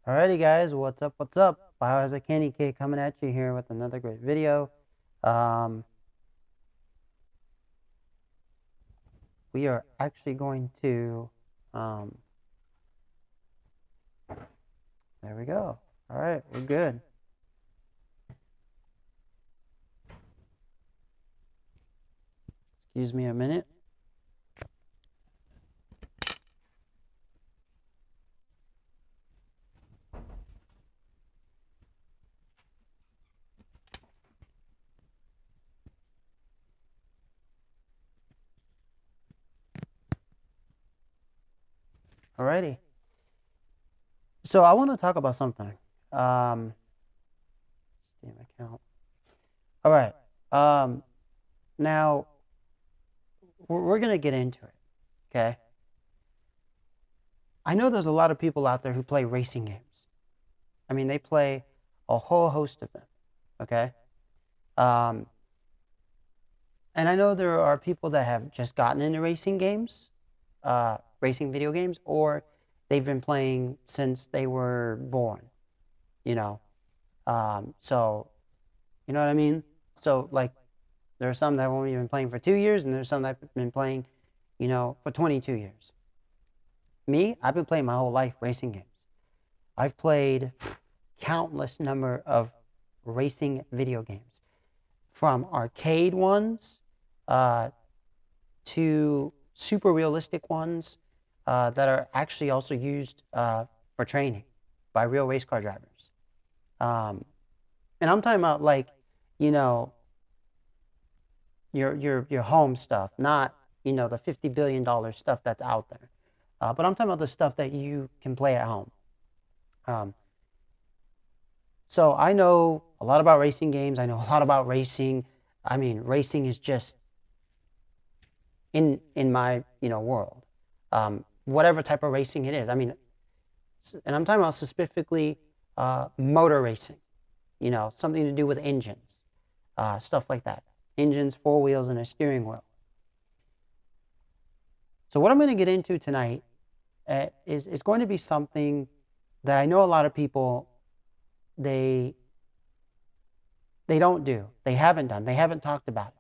Alrighty guys, what's up, what's up? Biohazard Candy Kid coming at you here with another great video. We are actually going to, there we go. Alright, we're good. Excuse me a minute. Alrighty. So I want to talk about something. Steam account. Alright. Now, we're going to get into it, okay? I know there's a lot of people out there who play racing games. I mean, they play a whole host of them, okay? And I know there are people that have just gotten into racing games, racing video games, or they've been playing since they were born, you know. So, you know what I mean? So, like, there are some that have only been playing for 2 years, and there's some that have been playing, you know, for 22 years. Me, I've been playing my whole life racing games. I've played countless number of racing video games, from arcade ones to super realistic ones that are actually also used for training by real race car drivers. And I'm talking about, like, you know, your home stuff, not, you know, the $50 billion stuff that's out there. But I'm talking about the stuff that you can play at home. So I know a lot about racing games. I know a lot about racing. I mean, racing is just in my, you know, world. Whatever type of racing it is. I mean, and I'm talking about specifically motor racing. You know, something to do with engines, stuff like that. Engines, 4 wheels, and a steering wheel. So what I'm going to get into tonight is going to be something that I know a lot of people, they don't do. They haven't done. They haven't talked about it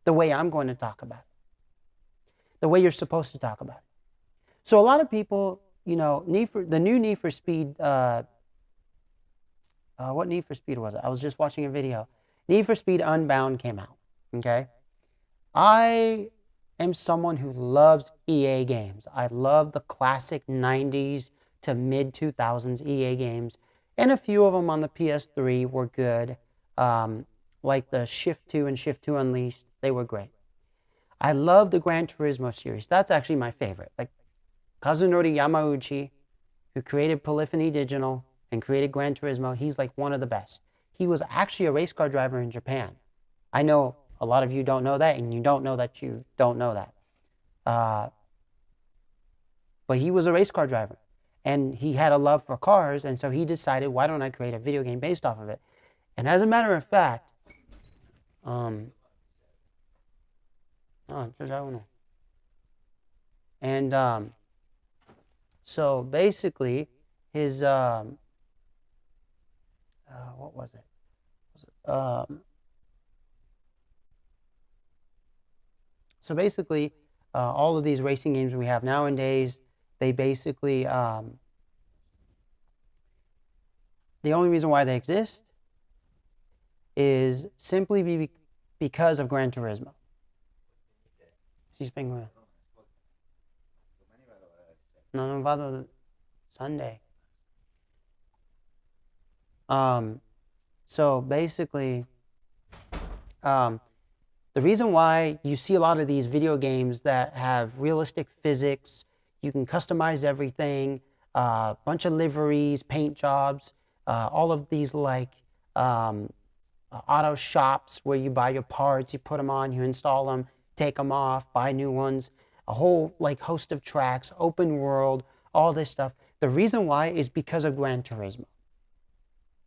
the way I'm going to talk about it, the way you're supposed to talk about it. So a lot of people, you know, the new Need for Speed, what Need for Speed was it? I was just watching a video. Need for Speed Unbound came out, okay? I am someone who loves EA games. I love the classic 90s to mid-2000s EA games, and a few of them on the PS3 were good, like the Shift 2 and Shift 2 Unleashed. They were great. I love the Gran Turismo series. That's actually my favorite. Like Kazunori Yamauchi, who created Polyphony Digital and created Gran Turismo, he's like one of the best. He was actually a race car driver in Japan. I know a lot of you don't know that, and you don't know that you don't know that. But he was a race car driver, and he had a love for cars, and so he decided, why don't I create a video game based off of it? And as a matter of fact, so basically, his, what was it? So basically, all of these racing games we have nowadays, they basically, the only reason why they exist is simply because of Gran Turismo. No, Nevada Sunday. So basically, the reason why you see a lot of these video games that have realistic physics, you can customize everything, a bunch of liveries, paint jobs, all of these, like auto shops where you buy your parts, you put them on, you install them, take them off, buy new ones, a whole like host of tracks, open world, all this stuff. The reason why is because of Gran Turismo.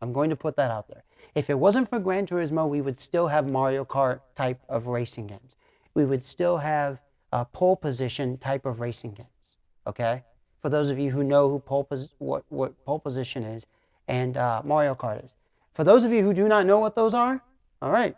I'm going to put that out there. If it wasn't for Gran Turismo, we would still have Mario Kart type of racing games. We would still have pole position type of racing games, okay? for those of you who know who what pole position is and Mario Kart is. For those of you who do not know what those are, all right.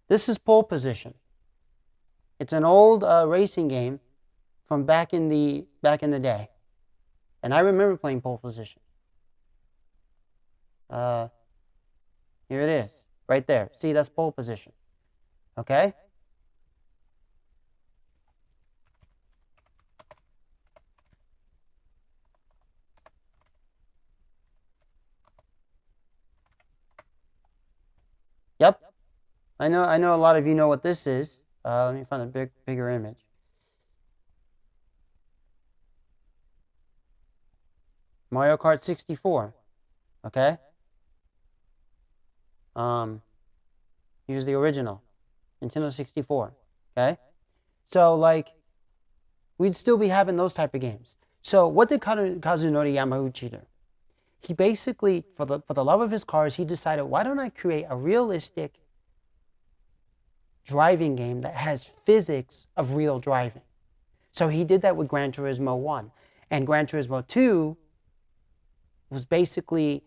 This is pole position. It's an old racing game from back in the day, and I remember playing pole position. Here it is, right there. See, that's pole position. Okay. Yep. I know a lot of you know what this is. Let me find a bigger image. Mario Kart 64. Okay. Here's the original, Nintendo 64. Okay. So like, we'd still be having those type of games. So what did Kazunori Yamauchi do? He basically, for the love of his cars, he decided, why don't I create a realistic driving game that has physics of real driving? So he did that with Gran Turismo 1. And Gran Turismo 2 was basically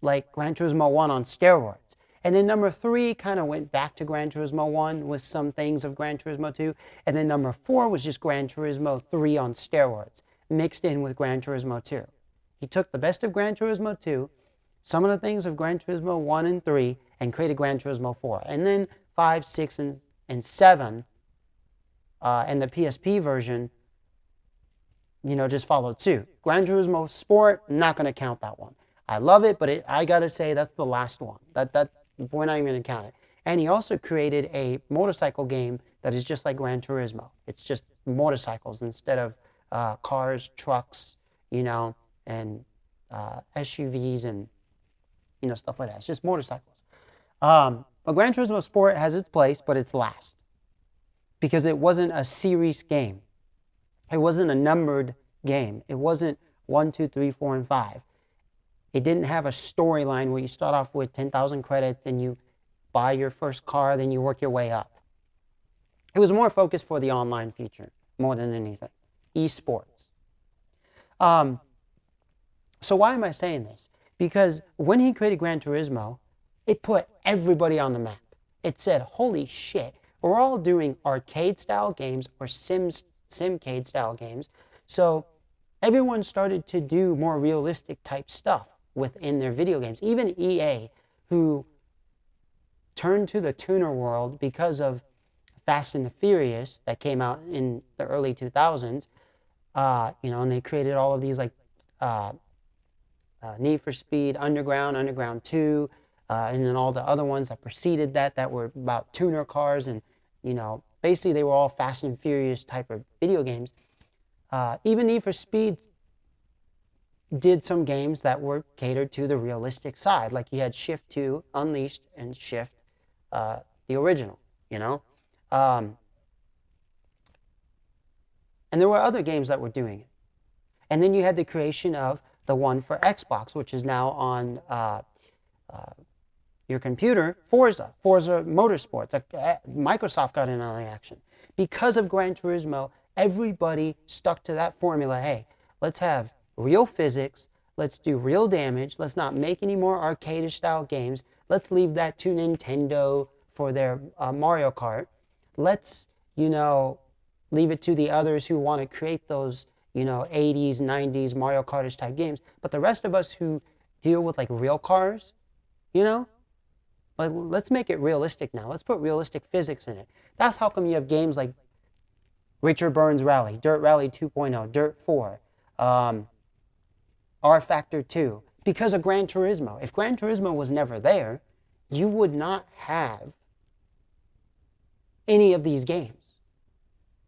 like Gran Turismo 1 on steroids. And then number 3 kind of went back to Gran Turismo 1 with some things of Gran Turismo 2. And then number 4 was just Gran Turismo 3 on steroids, mixed in with Gran Turismo 2. He took the best of Gran Turismo 2, some of the things of Gran Turismo 1 and 3, and created Gran Turismo 4. And then 5, 6, and 7, and the PSP version, you know, just followed suit. Gran Turismo Sport, not going to count that one. I love it, but I got to say that's the last one. We're not even going to count it. And he also created a motorcycle game that is just like Gran Turismo. It's just motorcycles instead of cars, trucks, you know, and SUVs and, you know, stuff like that. It's just motorcycles. But Gran Turismo Sport has its place, but it's last. Because it wasn't a series game. It wasn't a numbered game. It wasn't 1, 2, 3, 4, and 5. It didn't have a storyline where you start off with 10,000 credits and you buy your first car, then you work your way up. It was more focused for the online feature, more than anything. Esports. So why am I saying this? Because when he created Gran Turismo, it put everybody on the map. It said, holy shit, we're all doing arcade-style games or simcade-style games. So everyone started to do more realistic type stuff within their video games. Even EA, who turned to the tuner world because of Fast and the Furious that came out in the early 2000s, you know, and they created all of these like Need for Speed, Underground 2, and then all the other ones that preceded that were about tuner cars, and, you know, basically they were all Fast and Furious type of video games. Even Need for Speed did some games that were catered to the realistic side, like you had Shift 2, Unleashed, and Shift, the original, you know. And there were other games that were doing it. And then you had the creation of the one for Xbox, which is now on your computer, Forza Motorsports. Microsoft got in on the action. Because of Gran Turismo, everybody stuck to that formula. Hey, let's have real physics, let's do real damage, let's not make any more arcade style games, let's leave that to Nintendo for their Mario Kart, let's, you know, leave it to the others who want to create those, you know, 80s, 90s Mario Kart type games, but the rest of us who deal with like real cars, you know, like, let's make it realistic now, let's put realistic physics in it. That's how come you have games like Richard Burns Rally, Dirt Rally 2.0, Dirt 4, R Factor 2, because of Gran Turismo. If Gran Turismo was never there, you would not have any of these games.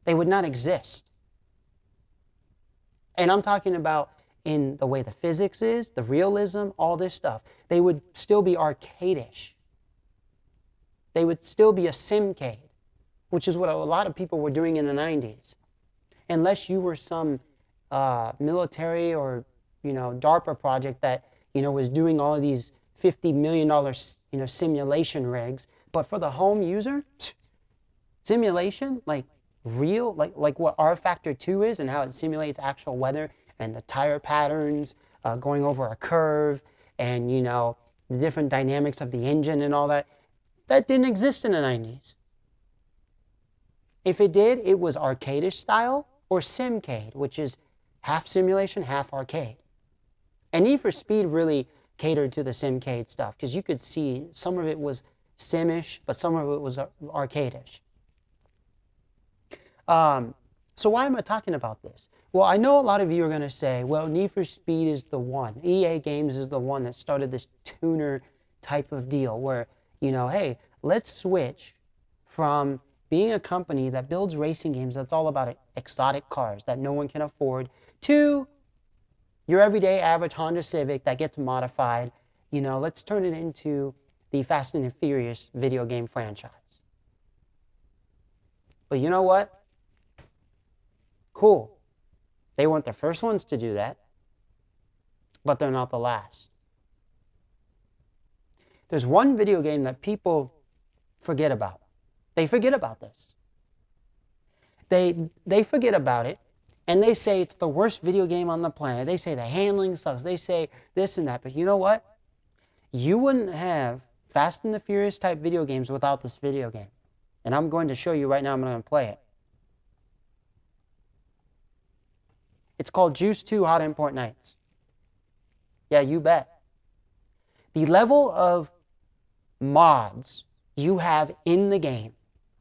They would not exist. And I'm talking about in the way the physics is, the realism, all this stuff. They would still be arcadish. They would still be a simcade, which is what a lot of people were doing in the 90s. Unless you were some military or, DARPA project that, was doing all of these $50 million, simulation rigs. But for the home user, simulation, like real, like what R Factor 2 is and how it simulates actual weather and the tire patterns, going over a curve, and, the different dynamics of the engine and all that, that didn't exist in the 90s. If it did, it was arcade-ish style or simcade, which is half simulation, half arcade. And Need for Speed really catered to the simcade stuff, because you could see some of it was simish, but some of it was arcade-ish. So why am I talking about this? Well, I know a lot of you are going to say, well, Need for Speed is the one. EA Games is the one that started this tuner type of deal where, hey, let's switch from being a company that builds racing games that's all about exotic cars that no one can afford to your everyday average Honda Civic that gets modified. Let's turn it into the Fast and the Furious video game franchise. But you know what? Cool. They weren't the first ones to do that, but they're not the last. There's one video game that people forget about. They forget about this. They forget about it, and they say it's the worst video game on the planet. They say the handling sucks. They say this and that. But you know what? You wouldn't have Fast and the Furious type video games without this video game. And I'm going to show you right now. I'm going to play it. It's called Juice 2 Hot Import Nights. Yeah, you bet. The level of mods you have in the game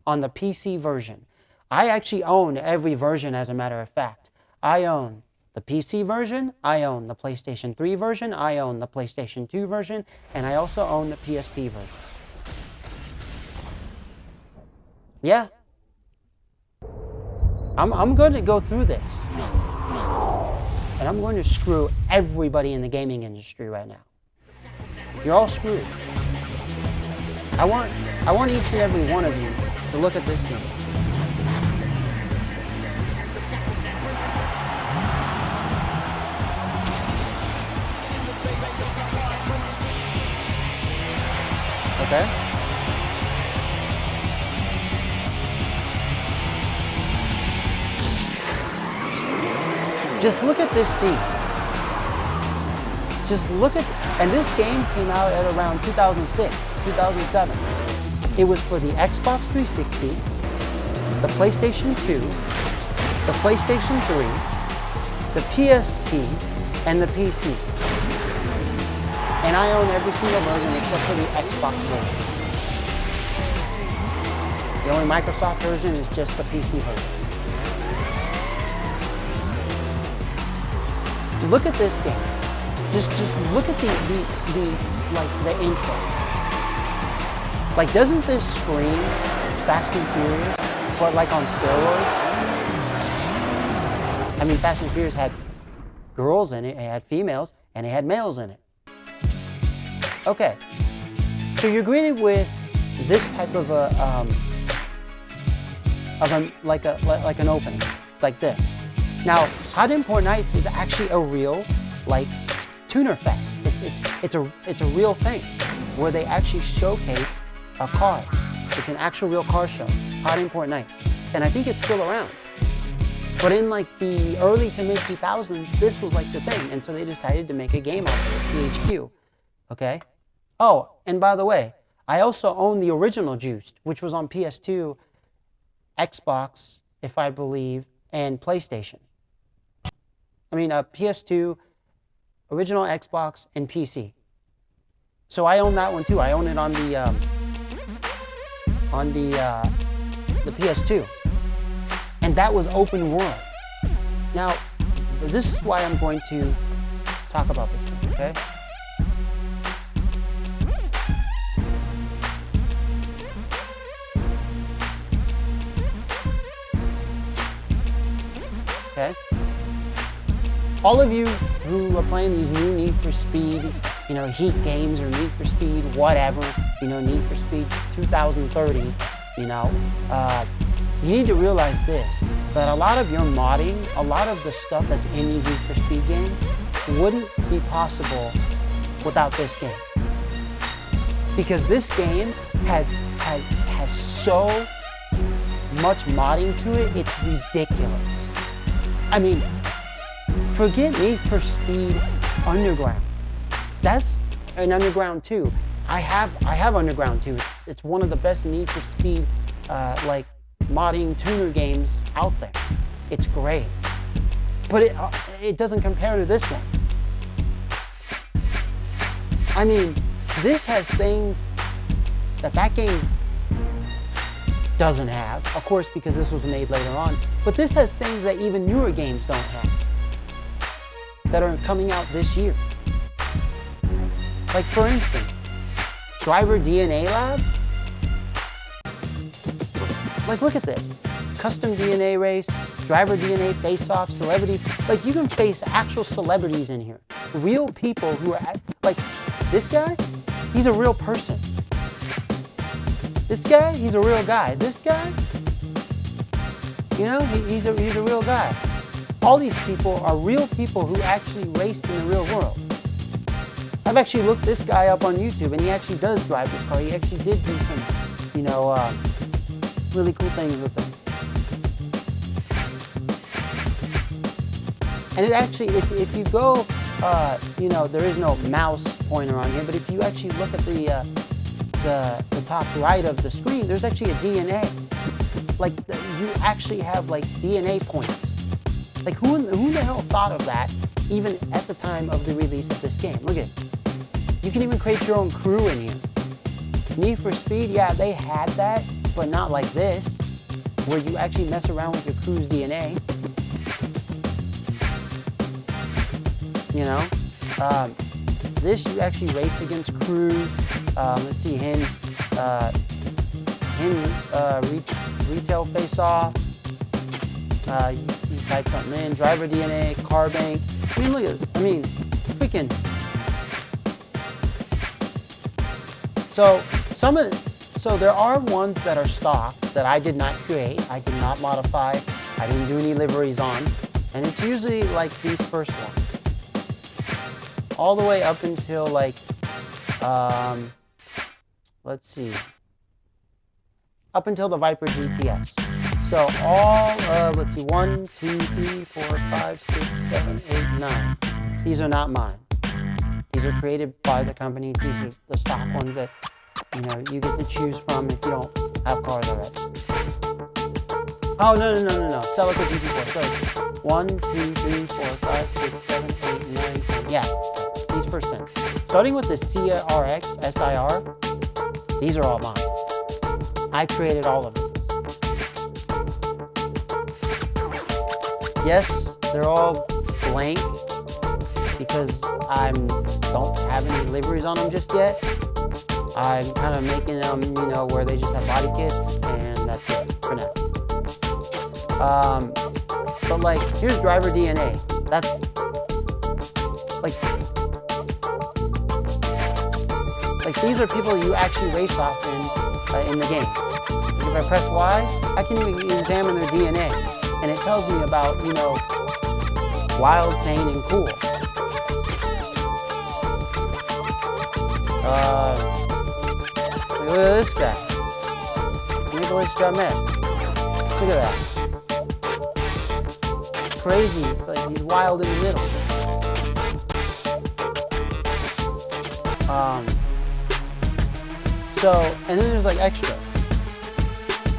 on the PC version. I actually own every version, as a matter of fact. I own the PC version, I own the PlayStation 3 version, I own the PlayStation 2 version, and I also own the PSP version. Yeah. I'm going to go through this. And I'm going to screw everybody in the gaming industry right now. You're all screwed. I want each and every one of you to look at this game. Okay? Just look at this scene. Just look at, and this game came out at around 2006, 2007. It was for the Xbox 360, the PlayStation 2, the PlayStation 3, the PSP, and the PC. And I own every single version except for the Xbox version. The only Microsoft version is just the PC version. Look at this game. Just look at the intro. Like, doesn't this scream Fast and Furious, but like on steroids? I mean, Fast and Furious had girls in it, it had females, and it had males in it. Okay, so you're greeted with this type of an opening, like this. Now, Hot Import Nights is actually a real, tuner fest. It's a real thing where they actually showcase a car. It's an actual real car show, Hot Import Nights, and I think it's still around. But in the early to mid 2000s, this was the thing, and so they decided to make a game out of it, THQ. Okay. Oh, and by the way, I also own the original Juiced, which was on PS2, Xbox, if I believe, and PlayStation. I mean, PS2, original Xbox, and PC. So I own that one too. I own it on the PS2, and that was open world. Now, this is why I'm going to talk about this game. Okay. Okay. All of you who are playing these new Need for Speed, Heat games or Need for Speed, whatever, Need for Speed 2030, you need to realize this, that a lot of your modding, a lot of the stuff that's in these Need for Speed games wouldn't be possible without this game. Because this game has so much modding to it, it's ridiculous. I mean, forget Need for Speed Underground. That's an Underground 2. I have Underground 2. It's one of the best Need for Speed like modding tuner games out there. It's great, but it doesn't compare to this one. I mean, this has things that game doesn't have, of course, because this was made later on, but this has things that even newer games don't have that are coming out this year. Like, for instance, Driver DNA Lab. Like, look at this. Custom DNA race, driver DNA face-off, celebrity. Like, you can face actual celebrities in here. Real people who are, like, this guy, he's a real person. This guy, he's a real guy. This guy, you know, he's a real guy. All these people are real people who actually raced in the real world. I've actually looked this guy up on YouTube, and he actually does drive this car. He actually did do some, you know, really cool things with it. And it actually, if you go, you know, there is no mouse pointer on here, but if you actually look at the top right of the screen, there's actually a DNA. Like, you actually have, like, DNA points. Like, who the hell thought of that, even at the time of the release of this game? Look at it. You can even create your own crew in here. Need for Speed, yeah, they had that, but not like this, where you actually mess around with your crew's DNA. You know? This, you actually race against crews. Let's see, HIN Retail Face-Off. You type something in, driver DNA, car bank. I mean, look at this. I mean, freaking. So there are ones that are stock that I did not create, I did not modify, I didn't do any liveries on, and it's usually like these first ones. All the way up until like, let's see, up until the Viper GTS. So all, let's see, 1, 2, 3, 4, 5, 6, 7, 8, 9. These are not mine. These are created by the company. These are the stock ones that, you know, you get to choose from if you don't have cars already. Oh, no. Celica GT4. So 1, 2, 3, 4, 5, 6, 7, 8, 9, 10. Yeah, these percent. Starting with the CRX SIR, these are all mine. I created all of them. Yes, they're all blank because I don't have any liveries on them just yet. I'm kind of making them, you know, where they just have body kits, and that's it for now. But like, here's driver DNA. That's like these are people you actually race off in the game. If I press Y, I can even examine their DNA, and it tells me about, you know, wild, sane, and cool. Look at this guy, Nicholas Jamet. Look at that. Crazy, like he's wild in the middle. So, and then there's like extra.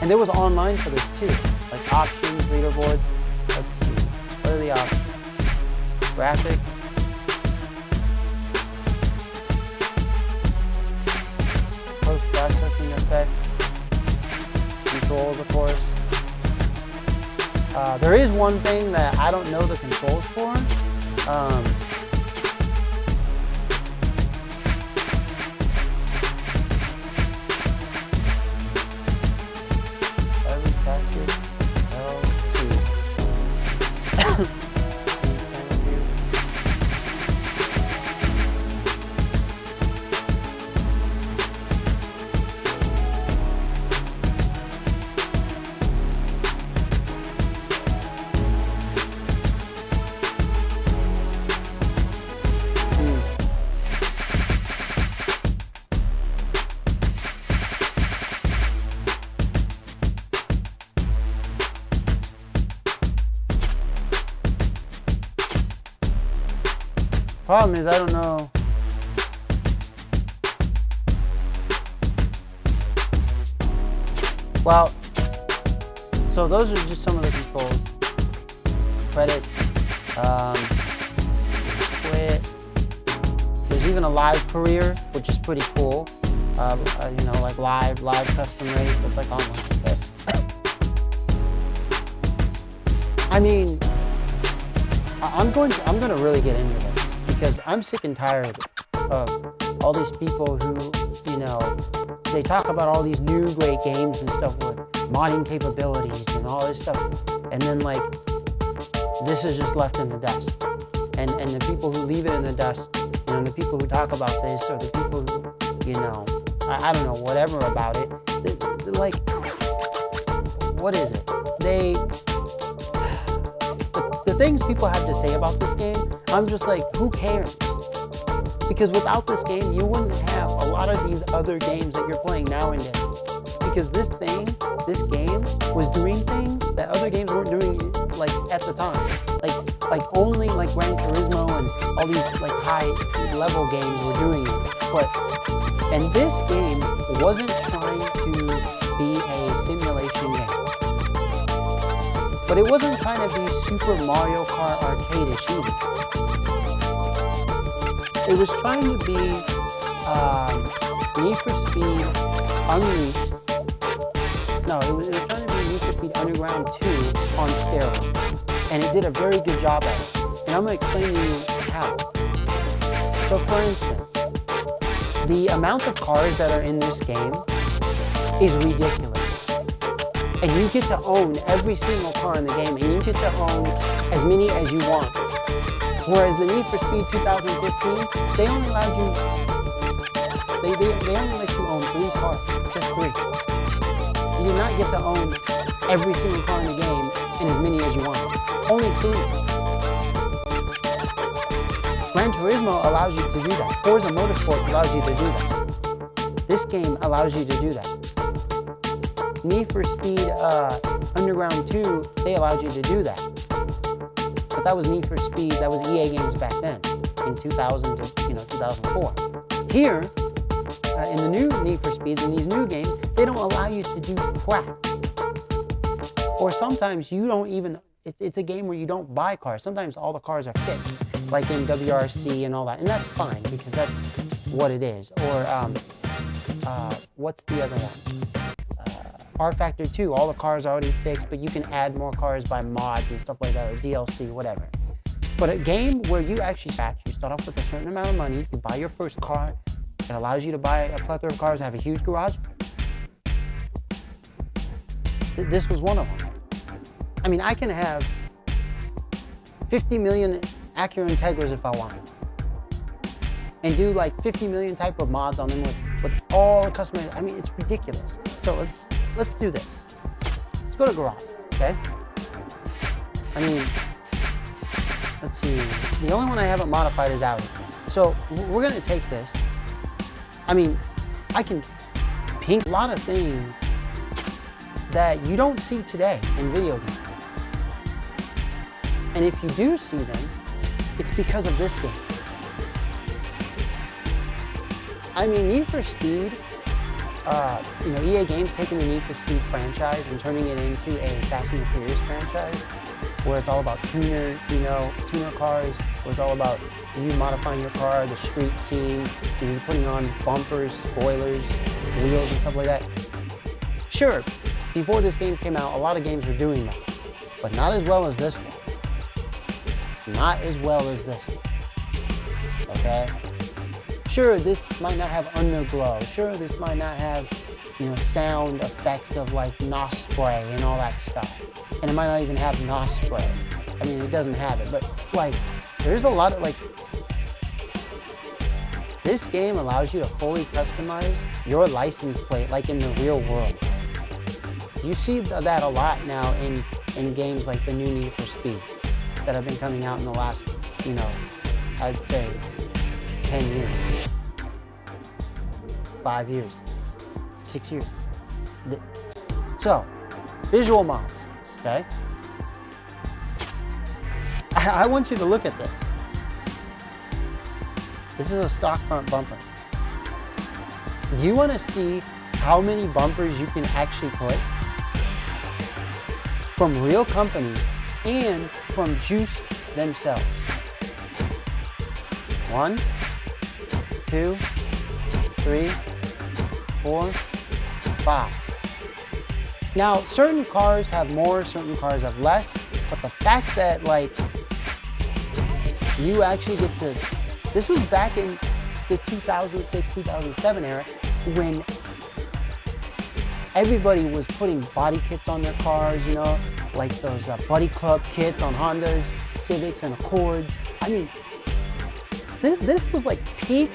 And there was online for this too. Like options, leaderboard. Let's see. What are the options? Graphics. Post-processing effects. Controls, of course. There is one thing that I don't know the controls for. Problem is, I don't know. Well, so those are just some of the controls. Credits, quit. There's even a live career, which is pretty cool. You know, like live custom race. It's like almost like this. I mean, I'm going to really get into this because I'm sick and tired of all these people who, you know, they talk about all these new great games and stuff with modding capabilities and all this stuff, and then like this is just left in the dust. And the people who leave it in the dust, you know, the people who talk about this, or the people who, you know, I don't know, whatever about it, like, what is it? The things people have to say about this game, I'm just like, who cares? Because without this game, you wouldn't have a lot of these other games that you're playing nowadays. Because this game was doing things that other games weren't doing, like, at the time. Like only like Gran Turismo and all these like high level games were doing it. And this game wasn't trying to be a simulation game. But it wasn't trying to be Super Mario Kart arcade-ish either. It was trying to be Need for Speed Unleashed. No, it was trying to be Need for Speed Underground 2 on steroids. And it did a very good job at it. And I'm going to explain to you how. So for instance, the amount of cars that are in this game is ridiculous. And you get to own every single car in the game, and you get to own as many as you want. Whereas the Need for Speed 2015, they only allowed you, they only let you own 3 cars, just 3. You do not get to own every single car in the game and as many as you want. Only 2. Gran Turismo allows you to do that. Forza Motorsport allows you to do that. This game allows you to do that. Need for Speed Underground 2, they allowed you to do that. But that was Need for Speed, that was EA games back then, in 2000 to 2004. Here, in the new Need for Speeds, in these new games, they don't allow you to do crap. Or sometimes you don't even, it's a game where you don't buy cars. Sometimes all the cars are fixed, like in WRC and all that. And that's fine, because that's what it is. Or, what's the other one? R-Factor 2, all the cars are already fixed, but you can add more cars by mods and stuff like that, or DLC, whatever. But a game where you actually start off with a certain amount of money, you buy your first car, it allows you to buy a plethora of cars and have a huge garage. This was one of them. I mean, I can have 50 million Acura Integras if I want, and do like 50 million type of mods on them with all the customized. I mean, it's ridiculous. So let's do this. Let's go to garage, okay? I mean, let's see. The only one I haven't modified is Audi. So we're gonna take this. I mean, I can pink a lot of things that you don't see today in video games. And if you do see them, it's because of this game. I mean, Need for Speed, EA Games taking the Need for Speed franchise and turning it into a Fast and Furious franchise, where it's all about tuner cars, where it's all about you modifying your car, the street scene, you putting on bumpers, spoilers, wheels and stuff like that. Sure, before this game came out, a lot of games were doing that, but not as well as this one. Not as well as this one, okay? Sure, this might not have underglow. Sure, this might not have, sound effects of like NOS spray and all that stuff. And it might not even have NOS spray. I mean, it doesn't have it, but like, there's a lot of like, this game allows you to fully customize your license plate like in the real world. You see that a lot now in games like the new Need for Speed that have been coming out in the last, I'd say 10 years, 5 years, 6 years. So, visual mods, okay? I want you to look at this. This is a stock front bumper. Do you want to see how many bumpers you can actually put from real companies and from Juice themselves? 1, 2, 3, 4, 5. Now, certain cars have more, certain cars have less, but the fact that, like, you actually get to, this was back in the 2006, 2007 era when everybody was putting body kits on their cars, you know, like those Buddy Club kits on Hondas, Civics, and Accords. I mean, this was like peak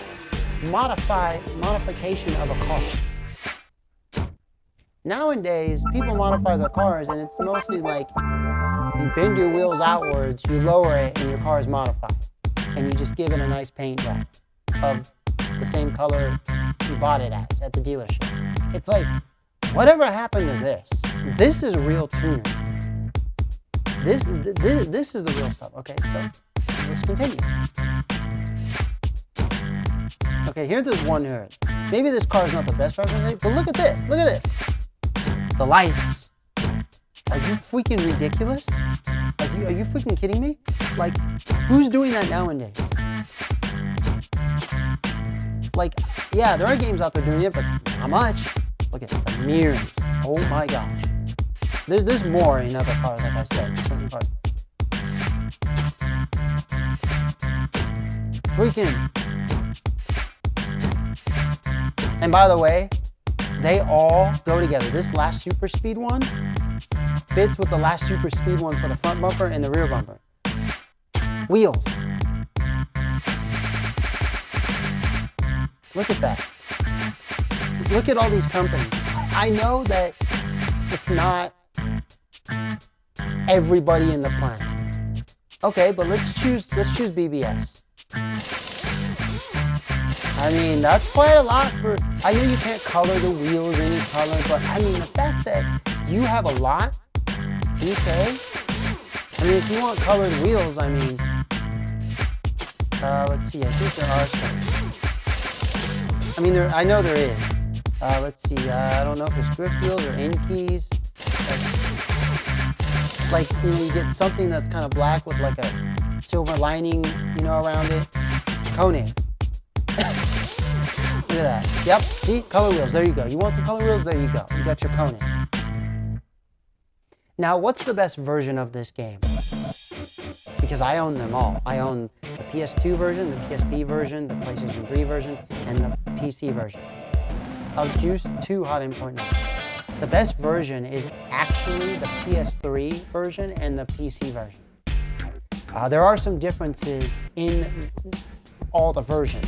modification of a car. Nowadays, people modify their cars, and it's mostly like you bend your wheels outwards, you lower it, and your car is modified. And you just give it a nice paint job of the same color you bought it at the dealership. It's like, whatever happened to this? This is real tuning. This is the real stuff. Okay, so let's continue. Okay, here's this one here. Maybe this car is not the best representation, but look at this. Look at this. The lights. Are you freaking ridiculous? Are you freaking kidding me? Like, who's doing that nowadays? Like, yeah, there are games out there doing it, but not much. Look at the mirrors. Oh my gosh. There's more in other cars, like I said. Certain cars. Freaking. And by the way, they all go together. This last super speed one fits with the last super speed one for the front bumper and the rear bumper. Wheels. Look at that. Look at all these companies. I know that it's not everybody in the planet. Okay, but let's choose BBS. I mean, that's quite a lot for, I know you can't color the wheels any color, but I mean, the fact that you have a lot, okay? I mean, if you want colored wheels, I mean, let's see, I think there are some. I mean, I know there is. Let's see, I don't know if it's grip wheels or end keys. Like, you know, you get something that's kind of black with like a silver lining, you know, around it. Conan. Look at that. Yep, see, color wheels, there you go. You want some color wheels? There you go. You got your Conan. Now, what's the best version of this game? Because I own them all. I own the PS2 version, the PSP version, the PlayStation 3 version, and the PC version of Juice 2 Hot 8.9. The best version is actually the PS3 version and the PC version. There are some differences in all the versions.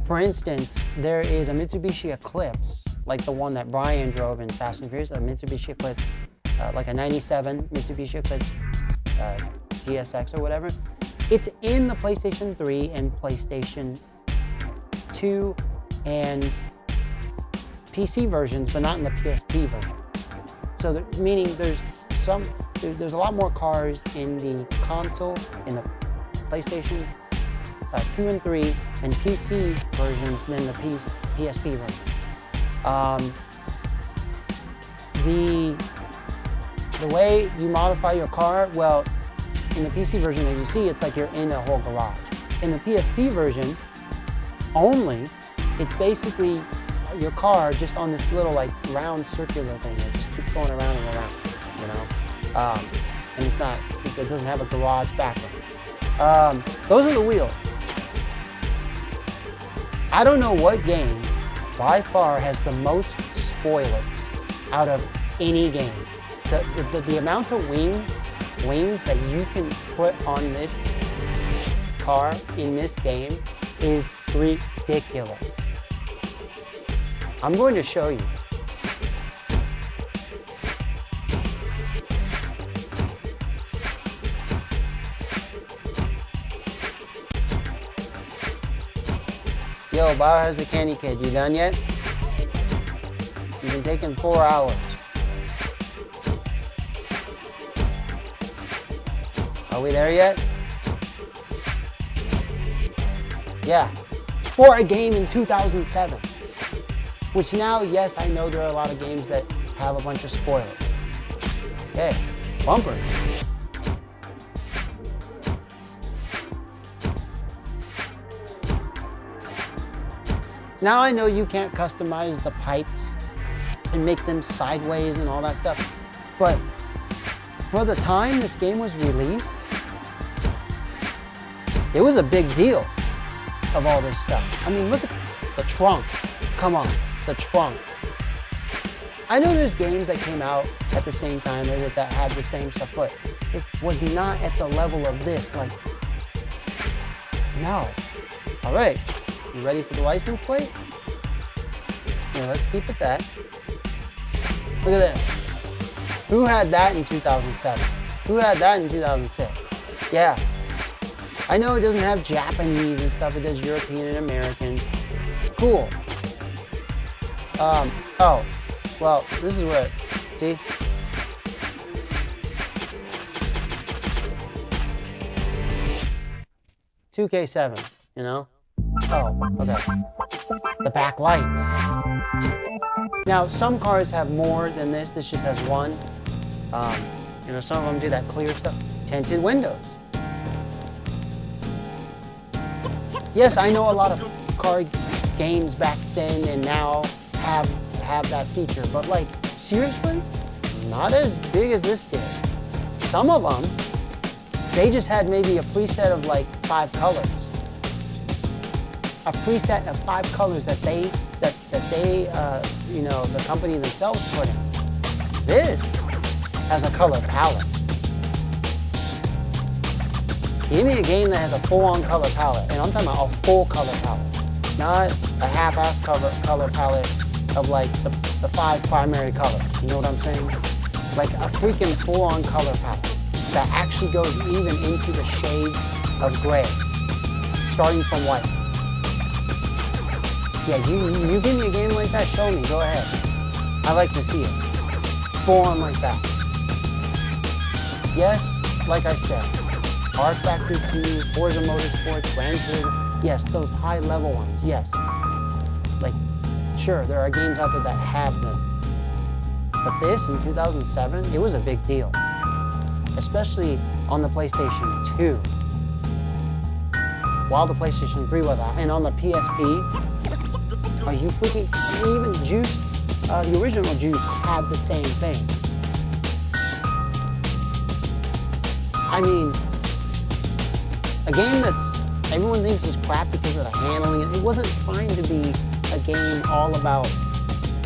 For instance, there is a Mitsubishi Eclipse, like the one that Brian drove in Fast and Furious, a Mitsubishi Eclipse, like a 97 Mitsubishi Eclipse GSX or whatever. It's in the PlayStation 3 and PlayStation 2 and PC versions, but not in the PSP version. So meaning there's a lot more cars in the console, in the PlayStation 2 and 3 and PC versions than the PSP version. The way you modify your car, well, in the PC version, as you see, it's like you're in a whole garage. In the PSP version only, it's basically your car just on this little like round circular thing that just keeps going around and around, you know? And it doesn't have a garage background. Those are the wheels. I don't know what game by far has the most spoilers out of any game. The amount of wings that you can put on this car in this game is ridiculous. I'm going to show you. Yo, Biohazard Candy Kid, you done yet? You've been taking 4 hours. Are we there yet? Yeah, for a game in 2007. Which now, yes, I know there are a lot of games that have a bunch of spoilers. Okay, bumpers. Now I know you can't customize the pipes and make them sideways and all that stuff, but for the time this game was released, it was a big deal of all this stuff. I mean, look at the trunk. Come on, the trunk. I know there's games that came out at the same time as it that had the same stuff, but it was not at the level of this. Like, no. All right, you ready for the license plate? Yeah, let's keep it that. Look at this. Who had that in 2007? Who had that in 2006? Yeah. I know it doesn't have Japanese and stuff, it does European and American. Cool. Oh, well, this is where, see? $2K7, you know? Oh, okay. The back lights. Now, some cars have more than this. This just has one. You know, some of them do that clear stuff. Tinted windows. Yes, I know a lot of car games back then and now have that feature, but like, seriously? Not as big as this did. Some of them, they just had maybe a preset of like 5 colors. A preset of 5 colors that they, you know, the company themselves put in. This has a color palette. Give me a game that has a full-on color palette, and I'm talking about a full color palette, not a half-ass color palette of like the 5 primary colors. You know what I'm saying? Like a freaking full-on color palette that actually goes even into the shades of gray, starting from white. Yeah, you give me a game like that, show me, go ahead. I like to see it. Full on like that. Yes, like I said, R Factor 2, Forza Motorsports, Gran Turismo, yes, those high level ones, yes. Like, sure, there are games out there that have them. But this, in 2007, it was a big deal. Especially on the PlayStation 2. While the PlayStation 3 was out, and on the PSP, are you freaking, even Juice, the original Juice had the same thing. I mean, a game that's, everyone thinks is crap because of the handling, it wasn't trying to be a game all about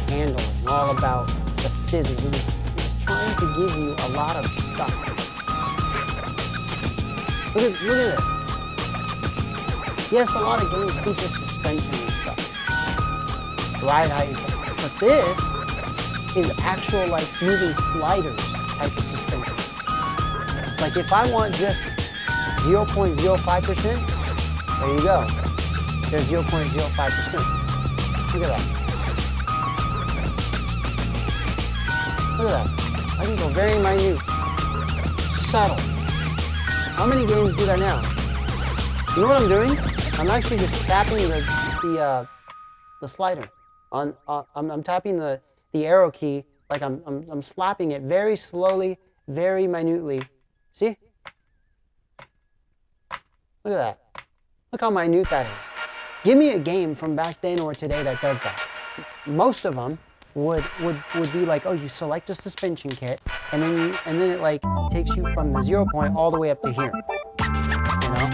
handling, all about the physics. It was trying to give you a lot of stuff. Look at this. Yes, a lot of games feature suspension and stuff. Ride height and stuff. But this is actual, like, moving sliders type of suspension. Like, if I want just 0.05%, there you go. There's 0.05%. Look at that. Look at that. I can go very minute. Subtle. How many games do that now? You know what I'm doing? I'm actually just tapping the slider. I'm tapping the arrow key, like I'm slapping it very slowly, very minutely. See? Look at that. Look how minute that is. Give me a game from back then or today that does that. Most of them would be like, oh, you select a suspension kit, and then it like takes you from the 0 point all the way up to here. You know?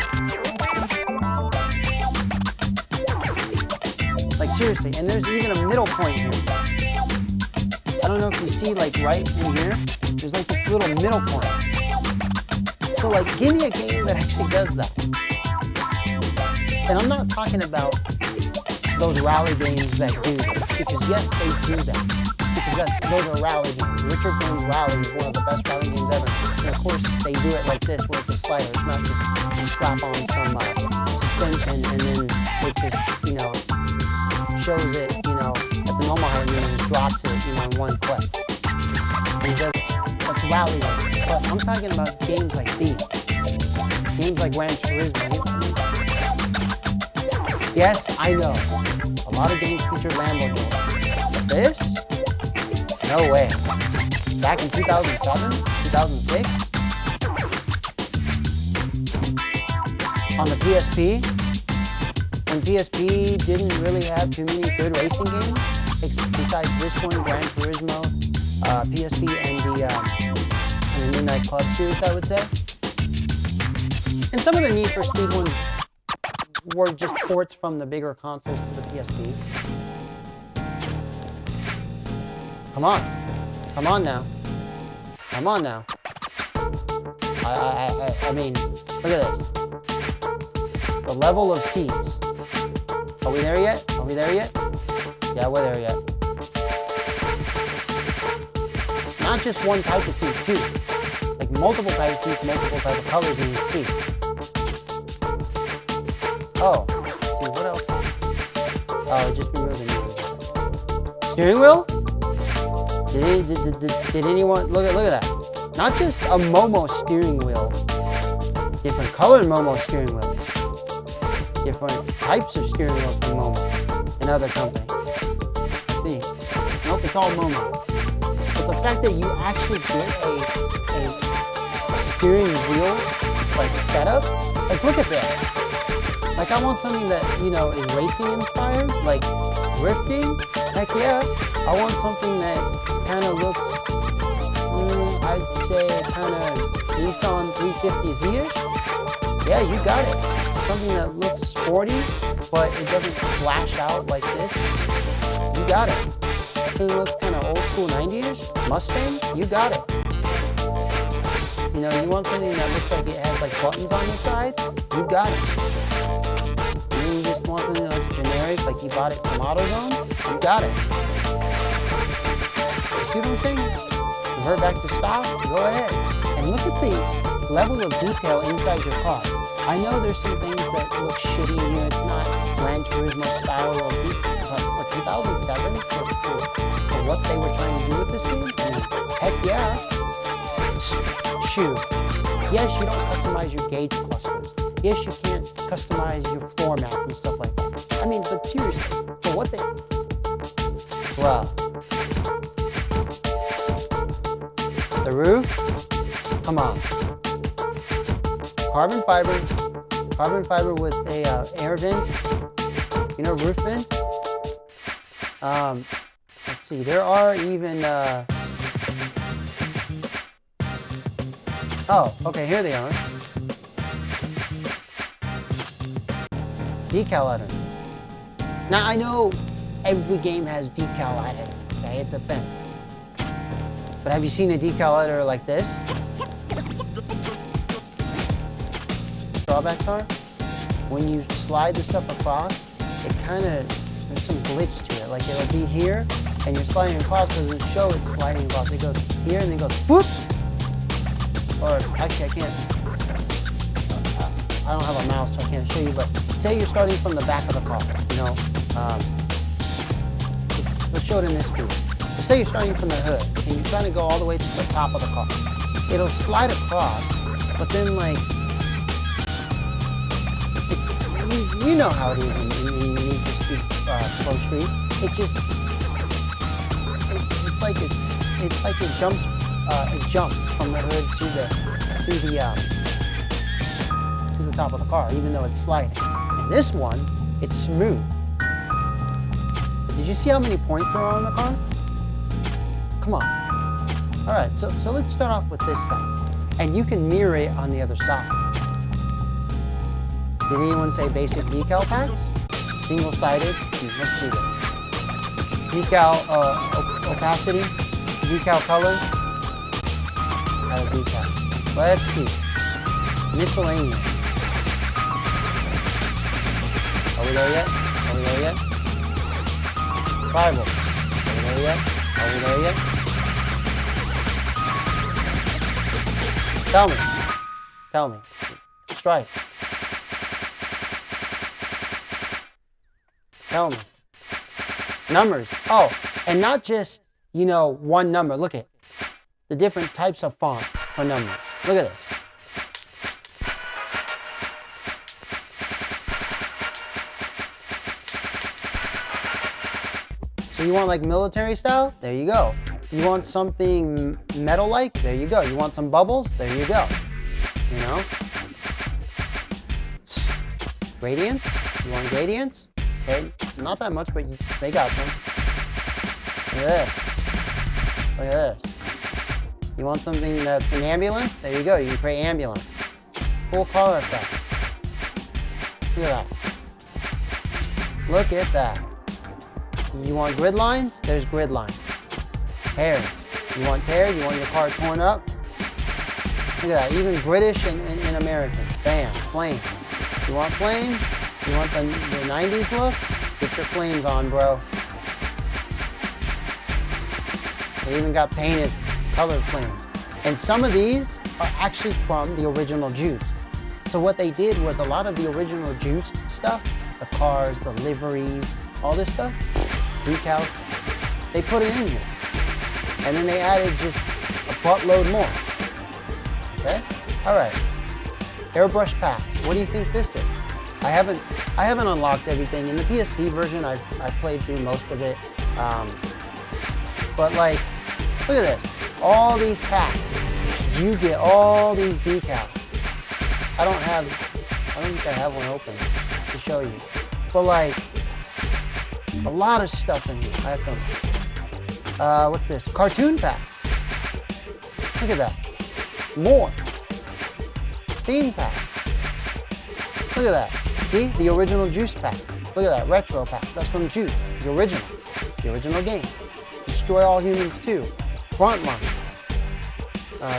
Like, seriously, and there's even a middle point here. I don't know if you see, like, right in here, there's like this little middle point. So, like, give me a game that actually does that. And I'm not talking about those rally games that do this, because yes, they do that. Because those are rally games. Richard Games Rally is one of the best rally games ever. And of course, they do it like this, where it's a slider. It's not just you slap on some suspension and then it just, you know, shows it, you know, at the normal height and then drops it, you know, in one click. And that's rally games. But I'm talking about games like these. Games like Gran Turismo. Yes, I know. A lot of games feature Lambo doors. But this? No way. Back in 2007? 2006? On the PSP? When PSP didn't really have too many good racing games, besides this one, Gran Turismo, PSP, and the Midnight Club series, I would say. And some of the Need for Speed ones were just ports from the bigger consoles to the PSP. Come on. Come on now. Come on now. I mean, look at this. The level of seats. Are we there yet? Are we there yet? Yeah, we're there yet. Not just one type of seat, too. Like multiple type of seats, multiple type of colors in each seat. Oh, let's see, what else? Oh, it just removed the new steering wheel? Did anyone look at that? Not just a Momo steering wheel. Different colored Momo steering wheels. Different types of steering wheels from Momo and other companies. See, nope, it's all Momo. But the fact that you actually get a steering wheel like setup, like look at this. Like I want something that, you know, is racing inspired, like drifting. Heck yeah. I want something that kind of looks, I'd say kind of Nissan 350Z-ish. Yeah, you got it. Something that looks sporty, but it doesn't flash out like this. You got it. Something that looks kind of old school 90-ish. Mustang, you got it. You know, you want something that looks like it has like buttons on the side. You got it. And then you just want something that looks generic, like you bought it from AutoZone. You got it. You see what I'm saying? Revert back to stock. Go ahead. And look at the level of detail inside your car. I know there's some things that look shitty in here. It's not Gran Turismo style or beat, but for 2007, for what they were trying to do with this game, I mean, heck yeah. Shoot. Yes, you don't customize your gauge clusters. Yes, you can't customize your floor mats and stuff like that. I mean, but seriously, for what they... Well. The roof? Come on. Carbon fiber with a air vent, you know, roof vent. Let's see, there are even, oh, okay, here they are. Decal underneath. Now, I know every game has decal at it, okay, it depends. But have you seen a decal editor like this? Drawbacks are, when you slide the stuff across, it kind of, there's some glitch to it. Like it'll be here, and you're sliding across, because it'll show it's sliding across. It goes here, and then it goes whoop! Or actually, I can't, I don't have a mouse, so I can't show you, but say you're starting from the back of the car, you know, let's show it in this view. Say you're starting from the hood, and you're trying to go all the way to the top of the car. It'll slide across, but then like, you know how it is in Need for Speed Pro Street. It just, it's like it jumps from the hood to the top of the car, even though it's sliding. And this one, it's smooth. Did you see how many points there are on the car? Come on. All right, so let's start off with this side, and you can mirror it on the other side. Did anyone say basic decal packs? Single-sided? Let's do this. Decal opacity, decal color. Out of decal. Let's see. Miscellaneous. Are we there yet? Are we there yet? Tribal. Are we there yet? Are we there yet? Tell me. Tell me. Stripe. Tell me. Numbers. Oh, and not just, you know, one number. Look at the different types of fonts for numbers. Look at this. So you want like military style? There you go. You want something metal-like? There you go. You want some bubbles? There you go. You know? Gradients? You want gradients? Okay, not that much, but they got some. Look at this. Look at this. You want something that's an ambulance? There you go. You can create ambulance. Cool color effect. Look at that. Look at that. You want grid lines? There's grid lines. Tear. You want tear? You want your car torn up? Look at that. Even British and American. Bam. Flames. You want flames? You want the 90s look? Get your flames on, bro. They even got painted colored flames. And some of these are actually from the original Juice. So what they did was a lot of the original Juice stuff, the cars, the liveries, all this stuff, decals, they put it in here. And then they added just a buttload more. Okay? All right. Airbrush packs. What do you think this is? I haven't unlocked everything. In the PSP version, I've played through most of it. But like, look at this. All these packs. You get all these decals. I don't think I have one open to show you. But like, a lot of stuff in here. I have to, what's this? Cartoon packs. Look at that. More. Theme packs. Look at that. See? The original Juice pack. Look at that. Retro pack. That's from Juice. The original game. Destroy All Humans 2. Frontline.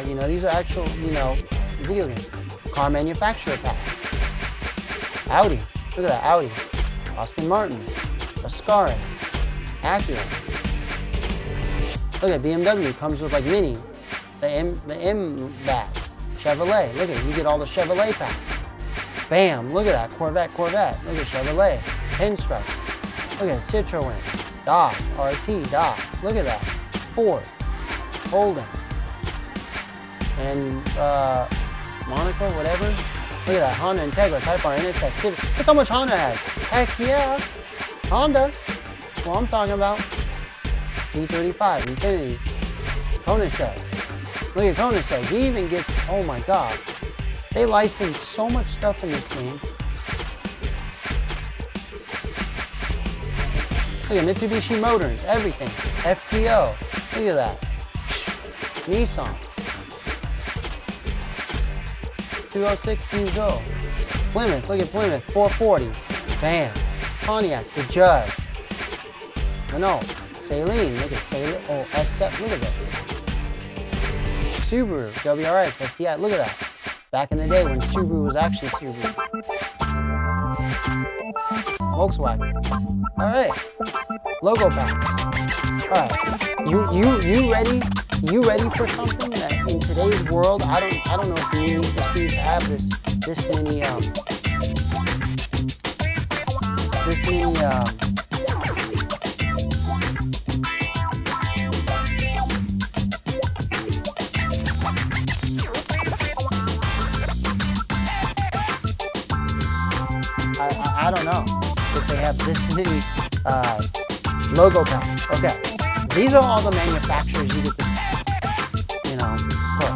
You know, these are actual, you know, video games. Car manufacturer pack. Audi. Look at that. Audi. Aston Martin. Ascari. Acura. Look at BMW. Comes with like Mini. The M badge. Chevrolet. Look at it. You get all the Chevrolet packs. Bam. Look at that. Corvette. Look at Chevrolet. Pinstripe. Look at Citroen. Dodge. RT. Dodge. Look at that. Ford. Holden. And Monaco, whatever. Look at that. Honda Integra. Type R. NSX. Civic. Look how much Honda has. Heck yeah. Honda. That's what I'm talking about. E35. Infiniti. Koenigsegg. Look at Koenigsegg. He even gets, oh my god. They license so much stuff in this game. Look at Mitsubishi Motors, everything. FTO. Look at that. Nissan. 206 Peugeot. Plymouth, look at Plymouth. 440. Bam. Pontiac, the Judge. Renault. Saleen, look at Saleen. Oh, S7, look at that. Subaru, WRX, STI, look at that. Back in the day when Subaru was actually Subaru. Volkswagen. All right. Logo packs. All right. You ready? You ready for something that in today's world, I don't know if you need to have this many I don't know if they have this many logo packs. Okay, these are all the manufacturers you get to, you know, put.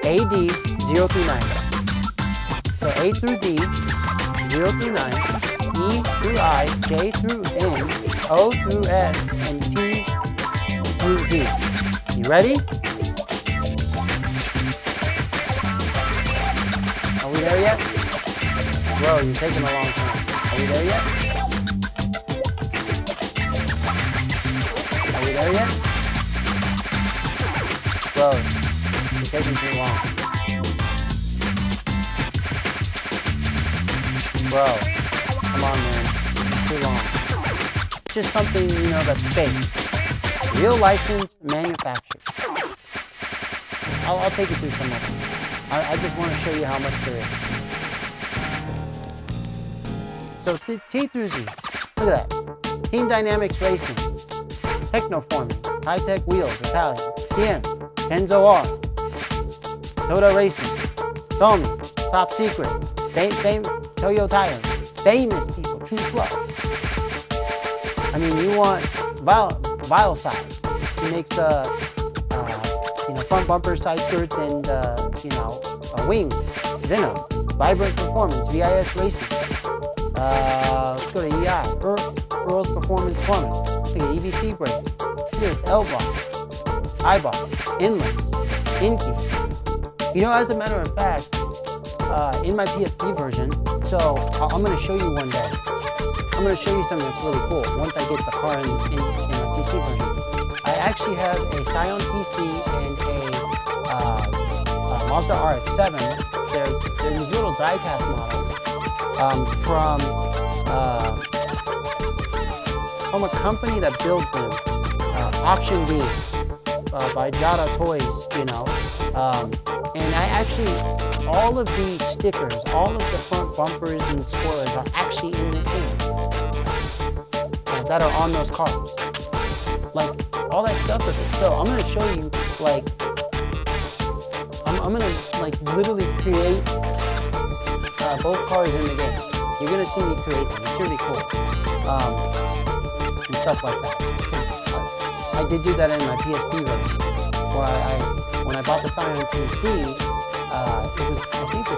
A, D, 0 through 9. So A through D, 0 through 9, E through I, J through N, O through S, and T through Z. You ready? Are we there yet? Bro, you're taking a long time. Are we there yet? Are we there yet? Bro, you're taking too long. Bro, come on, man. It's too long. Just something, you know, that's fake. Real licensed manufacturer. I'll take you through some of them. I just want to show you how much there is. So T through Z, look at that. Team Dynamics Racing, Technoforming, High-Tech Wheels, Italian, TM, Kenzo R, Toda Racing, Tommy, Top Secret, Toyo Tires, famous people, True Plus. I mean, you want vial side. He makes front bumper, side skirts, and wings. Venom, Vibrant Performance, VIS Racing. Let's go to EI, Earl's Performance Plumbing. Look at EBC brakes. Here's L-Box, I-Box, Inlets, Inky. As a matter of fact, in my PSP version, so I'm going to show you one day. I'm going to show you something that's really cool once I get the car in my PC version. I actually have a Scion PC and a Mazda RX-7. They're these little die-cast models from a company that builds them, Auction D, by Jada Toys, and I actually, all of the stickers, all of the front bumpers and spoilers are actually in this game that are on those cars. Like, all that stuff is it. So I'm going to show you, like, I'm going to, like, literally create both cars in the game. You're going to see me create them. It's really cool. And stuff like that. I did do that in my PSP version, where when I bought the Scion PC, it was, I think, the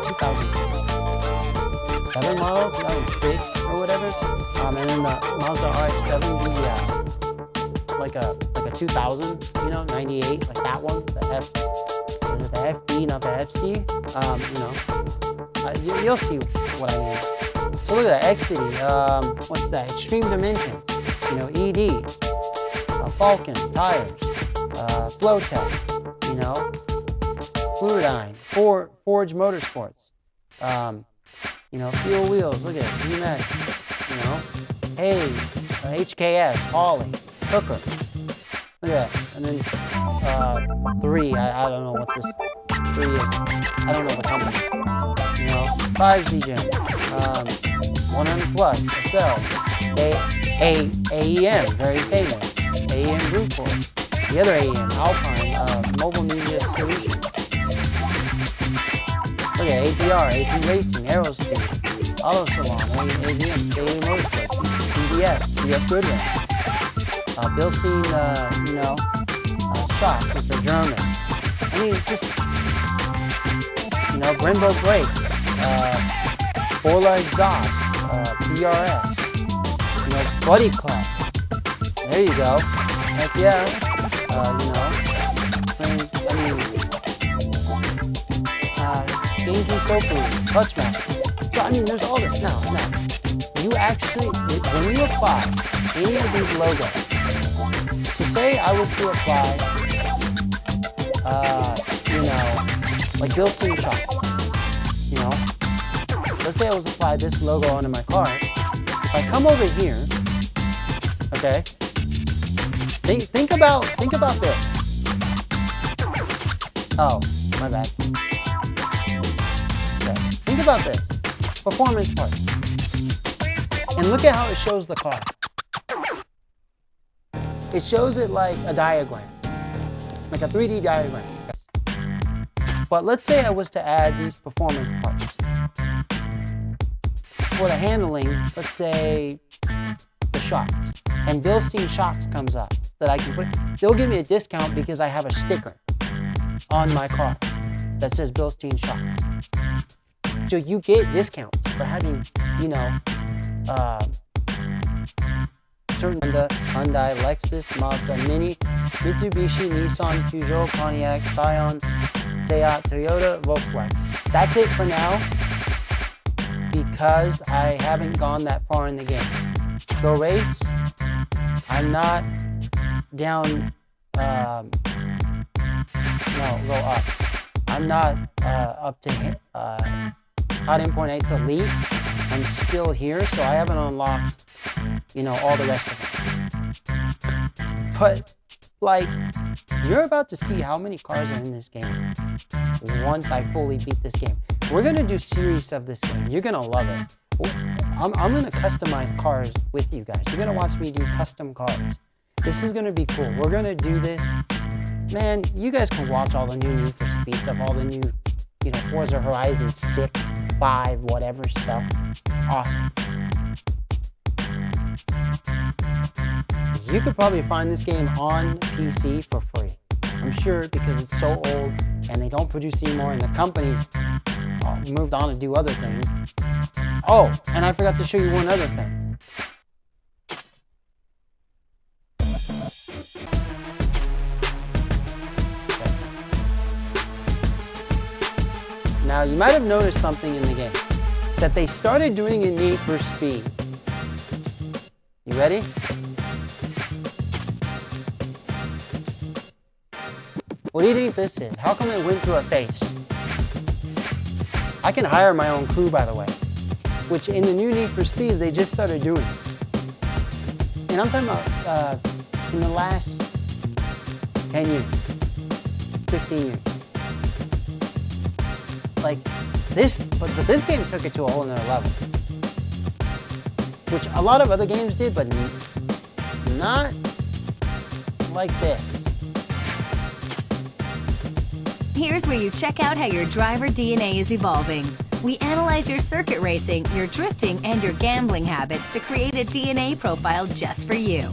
2007 model, 2006 or whatever. And then the Mazda RX-7, like a 2000, 98, like that one, the FB, not the FC? You'll see what I mean. So look at that, X-City, what's that? Extreme Dimensions, ED, Falcon, tires, Flowtech, Fluidyne, Forge Motorsports, Fuel Wheels, look at it, DMX, Hayes, HKS, Holly, Hooker, look at that, and then 3, I don't know what this 3 is, I don't know the company, 5Z Gen, 100 Plus, Estelle, AEM, very famous, AEM Brute Force, the other AEM, Alpine, Mobile Media Solutions. Look at APR, AP Racing, Aerospeed, Auto Salon, AVM, AEM Motorsports, DBS, DF Goodwin, Bilstein, Shocks, which are German. I mean, just, Brembo Brakes, Borla Exhaust, BRS, Buddy Club. There you go. Heck yeah. Genki Sopu, Touchmaster. So, there's all this. Now, you actually, when you apply any of these logos, so say I was to apply, like Bilstein Shocks, let's say I was to apply this logo onto my car. If I come over here, okay, think about this. Oh, my bad. Okay, think about this. Performance parts. And look at how it shows the car. It shows it like a diagram, like a 3D diagram. But let's say I was to add these performance parts. For the handling, let's say the shocks. And Bilstein Shocks comes up that I can put. They'll give me a discount because I have a sticker on my car that says Bilstein Shocks. So you get discounts for having, certain Hyundai, Lexus, Mazda, Mini, Mitsubishi, Nissan, Peugeot, Pontiac, Scion, Seat, Toyota, Volkswagen. That's it for now because I haven't gone that far in the game. Go race, I'm not down, no, go up. I'm not up to HOT N.8 to Elite. I'm still here, so I haven't unlocked, all the rest of it. But, like, you're about to see how many cars are in this game once I fully beat this game. We're going to do series of this game. You're going to love it. I'm going to customize cars with you guys. You're going to watch me do custom cars. This is going to be cool. We're going to do this. Man, you guys can watch all the new Need for Speed stuff, all the new, Forza Horizon 6, 5, whatever stuff. Awesome. You could probably find this game on PC for free. I'm sure, because it's so old and they don't produce anymore and the company's moved on to do other things. Oh, and I forgot to show you one other thing. Okay. Now, you might have noticed something in the game, that they started doing a Need for Speed. You ready? What do you think this is? How come it went through a face? I can hire my own crew, by the way, which in the new Need for Speeds, they just started doing. And I'm talking about in the last 10 years, 15 years. Like this, but this game took it to a whole nother level, which a lot of other games did, but not like this. Here's where you check out how your driver DNA is evolving. We analyze your circuit racing, your drifting, and your gambling habits to create a DNA profile just for you.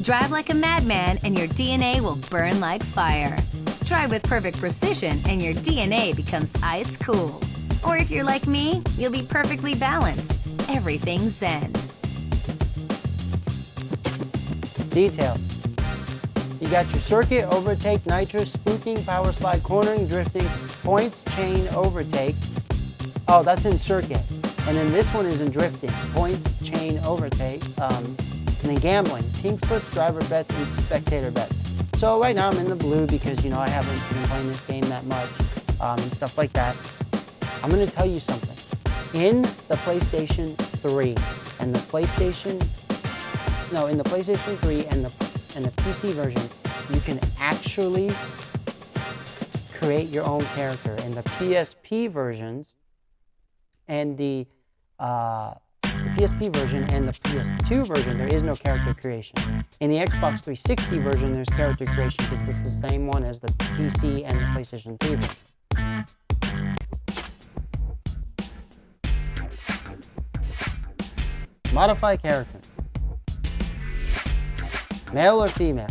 Drive like a madman and your DNA will burn like fire. Drive with perfect precision and your DNA becomes ice cool. Or if you're like me, you'll be perfectly balanced. Everything's zen. Details. You got your circuit, overtake, nitrous, spooking, power slide, cornering, drifting, points, chain, overtake. Oh, that's in circuit. And then this one is in drifting. Points, chain, overtake. And then gambling. Pink slips, driver bets, and spectator bets. So right now I'm in the blue because, you know, I haven't been playing this game that much and stuff like that. I'm going to tell you something. In the PlayStation 3 and the PlayStation 3 and the PC version, you can actually create your own character. In the PSP versions and the PSP version and the PS2 version, there is no character creation. In the Xbox 360 version, there's character creation because this is the same one as the PC and the PlayStation 3 version. Modify character. Male or female?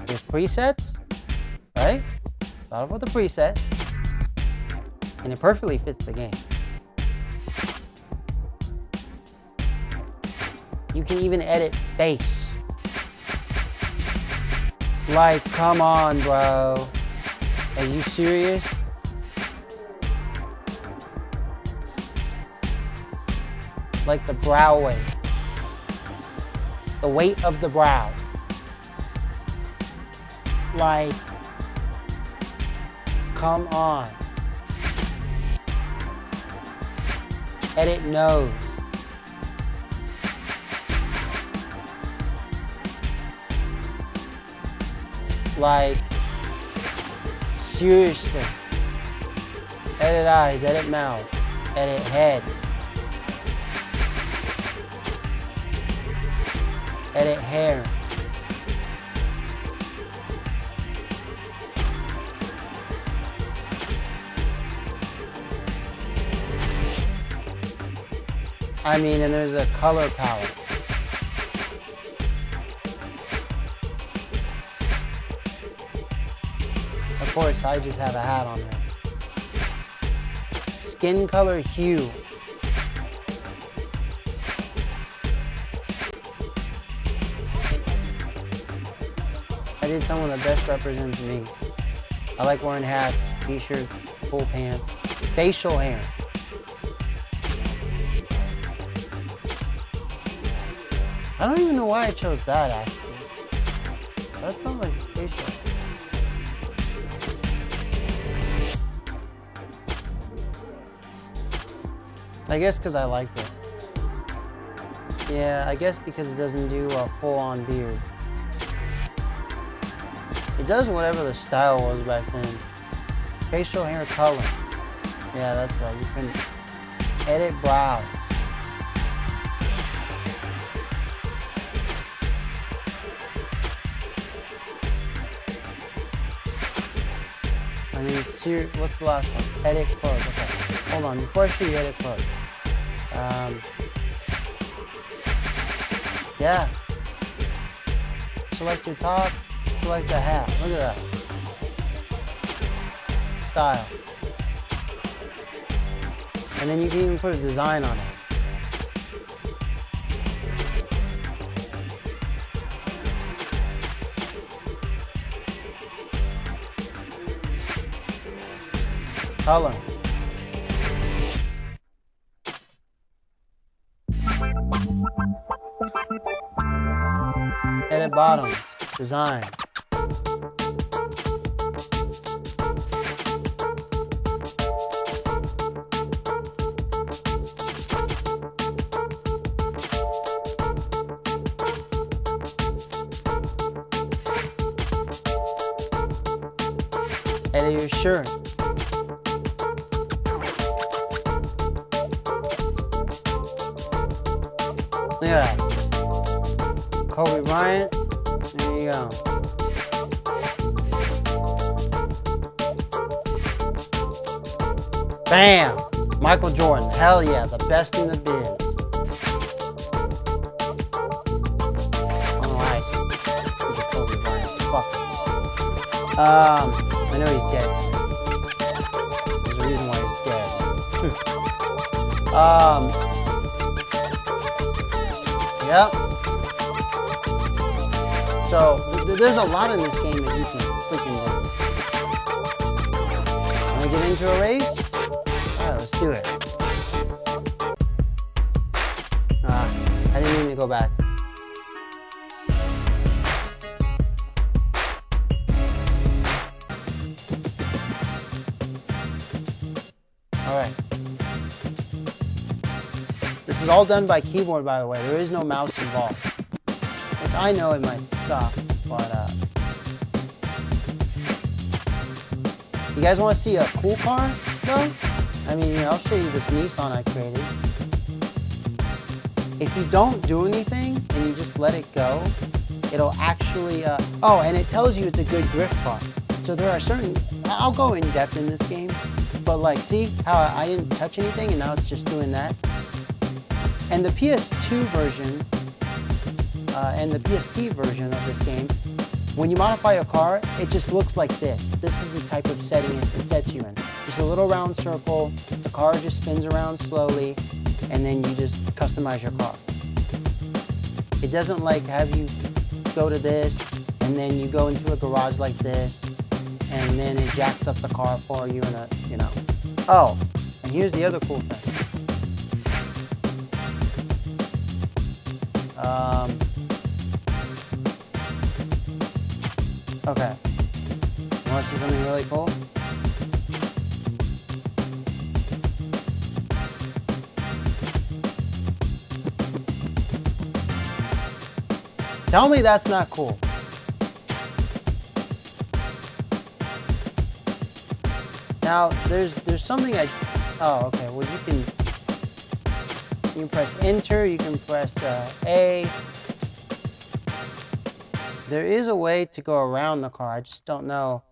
There's presets, right? Start off with a preset, and it perfectly fits the game. You can even edit face. Like, come on, bro. Are you serious? Like the brow weight. The weight of the brow. Like, come on. Edit nose. Like, seriously. Edit eyes, edit mouth, edit head. Edit hair. I mean, and there's a color palette. Of course, I just have a hat on there. Skin color hue. I did someone that best represents me. I like wearing hats, t-shirts, full pants, facial hair. I don't even know why I chose that, actually. That's not like facial. I guess because I liked it. Yeah, I guess because it doesn't do a full-on beard. It does whatever the style was back then. Facial hair color. Yeah, that's right. You can edit brow. I mean, what's the last one? Edit clothes. Okay, hold on. Before I show you edit clothes, Yeah. Select your top, select the hat. Look at that. Style. And then you can even put a design on it. Color. Edit bottoms. Design. Edit your shirt. Look at that. Kobe Bryant. There you go. Bam! Michael Jordan. Hell yeah, the best in the biz. I don't know why I said Kobe Bryant. Fuck. I know he's dead. There's a reason why he's dead. Yep. So there's a lot in this game that you can freaking do. Want to get into a race? Alright, let's do it. I didn't mean to go back. Alright. This is all done by keyboard, by the way. There is no mouse involved. Which I know it might suck, but you guys want to see a cool car, though? I mean, I'll show you this Nissan I created. If you don't do anything and you just let it go, it'll actually, oh, and it tells you it's a good drift car. So there are certain, I'll go in depth in this game, but like, see how I didn't touch anything and now it's just doing that? And the PS2 version and the PSP version of this game, when you modify a car, it just looks like this. This is the type of setting it sets you in. Just a little round circle, the car just spins around slowly, and then you just customize your car. It doesn't like have you go to this, and then you go into a garage like this, and then it jacks up the car for you in a, you know. Oh, and here's the other cool thing. Okay. You want to see something really cool? Tell me that's not cool. Now, there's something oh, okay, well you can press enter, you can press A. There is a way to go around the car, I just don't know.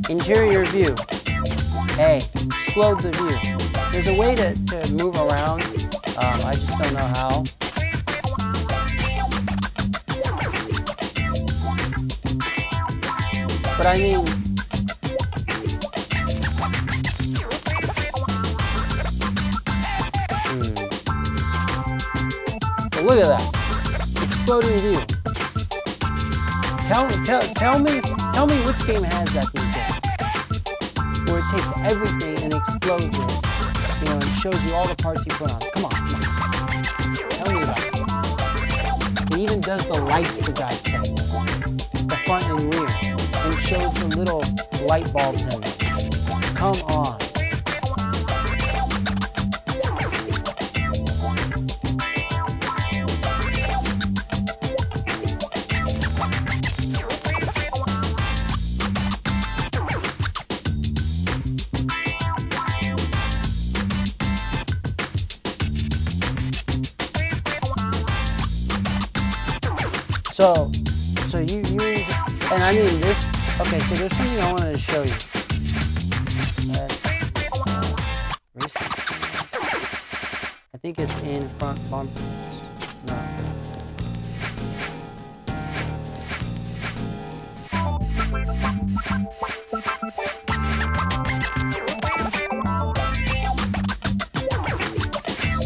Interior view. A. Explode the view. There's a way to move around. I just don't know how. But I mean, so look at that. Exploding view. Tell me which game has that these days, where it takes everything and explodes it, you know, and shows you all the parts you put on it. Come on. Tell me about it. It even does the lights, for God's sake, the front and rear, and shows the little light bulbs in it. Come on. So you, and I mean this, okay, so there's something I wanted to show you. I think it's in front bumpers. No.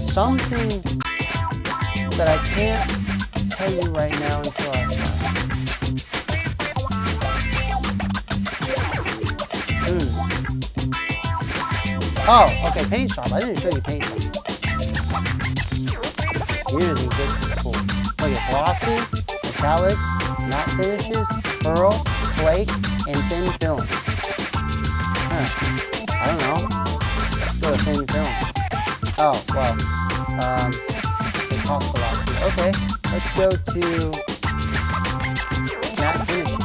Something that I can't tell you right now until I Oh, okay, paint shop. I didn't show you paint shop. Usually this is cool. Look at glossy, metallic, matte finishes, pearl, flake, and thin film. Huh. I don't know. Let's go to thin film. Oh, well, it costs a lot too. Okay, let's go to matte finishes.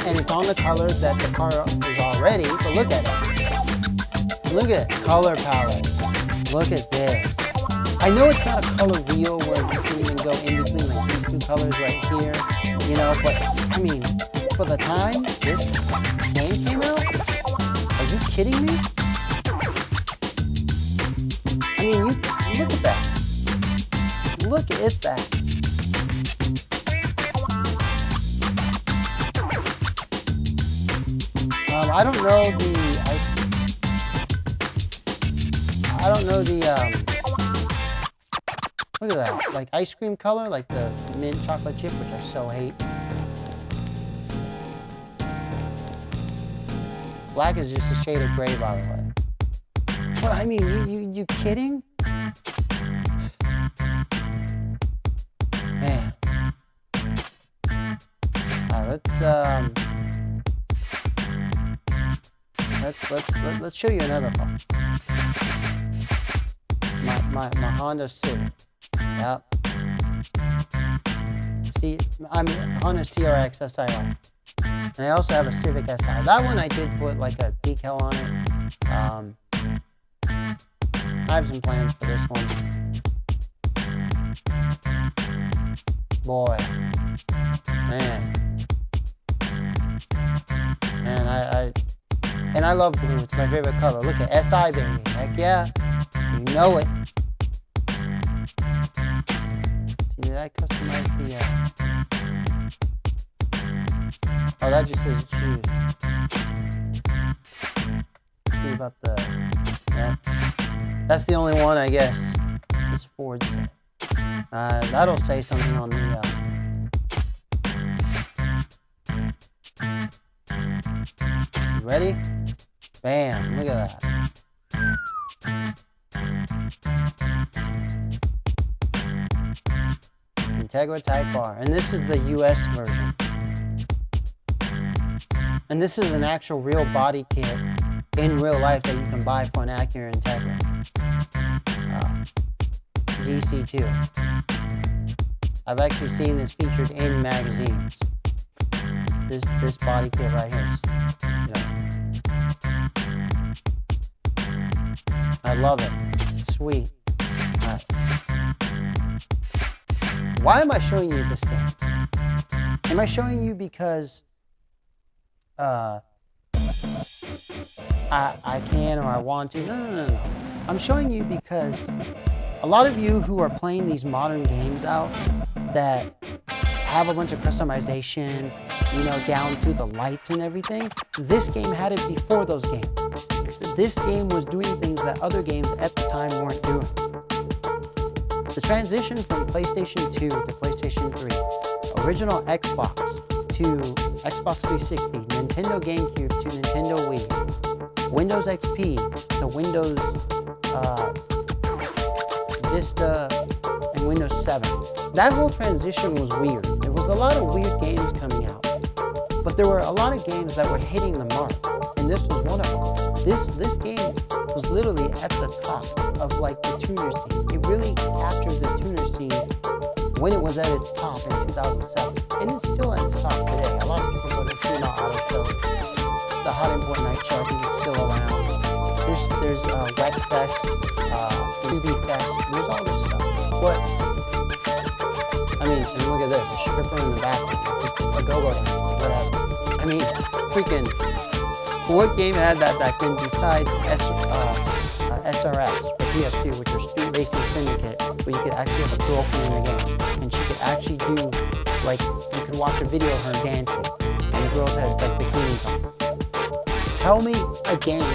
And it's on the colors that the car is already, but look at it. Look at it, color palette. Look at this. I know it's not a color wheel where you can even go in between like these two colors right here, you know, but I mean, for the time this game came out, are you kidding me? I mean, you look at that. Look at that. I don't know the look at that, like ice cream color, like the mint chocolate chip, which I so hate. Black is just a shade of gray, by the way. What, I mean, you kidding? Man. Let's show you another car. My Honda Civic. Yep. See, I'm Honda CRX SIR. And I also have a Civic Si. That one I did put like a decal on it. I have some plans for this one. Boy. Man, I love blue. It's my favorite color. Look at SI, baby. Heck yeah. You know it. See, did I customize the... Oh, that just says choose. See about the... Yeah. That's the only one, I guess. This is Ford. That'll say something on the... You ready? Bam, look at that. Integra Type R. And this is the US version. And this is an actual real body kit in real life that you can buy for an Acura Integra. DC2. I've actually seen this featured in magazines. This body kit right here. You know, I love it. It's sweet. Right. Why am I showing you this thing? Am I showing you because I can or I want to? No. I'm showing you because a lot of you who are playing these modern games out that have a bunch of customization, you know, down to the lights and everything, this game had it before those games. This game was doing things that other games at the time weren't doing. The transition from PlayStation 2 to PlayStation 3, original Xbox to Xbox 360, Nintendo GameCube to Nintendo Wii, Windows XP to Windows Vista and Windows 7. That whole transition was weird. There was a lot of weird games coming out, but there were a lot of games that were hitting the mark, and this was one of them. This game was literally at the top of like the tuner scene. It really captured the tuner scene when it was at its top in 2007, and it's still at its top today. A lot of people go to Tuner Auto Show, the Hot Import Night Show. I think it's still around. There's Wet Fest, 2D Fest. There's all this stuff. But I mean, this, a stripper in the bathroom, just a go-go dancer, whatever. I mean, freaking, what game had that back then besides SRS for PS2, which was Street Racing Syndicate, where you could actually have a girlfriend in the game, and she could actually do, like, you could watch a video of her dancing, and the girls had, like, bikinis on. Tell me a game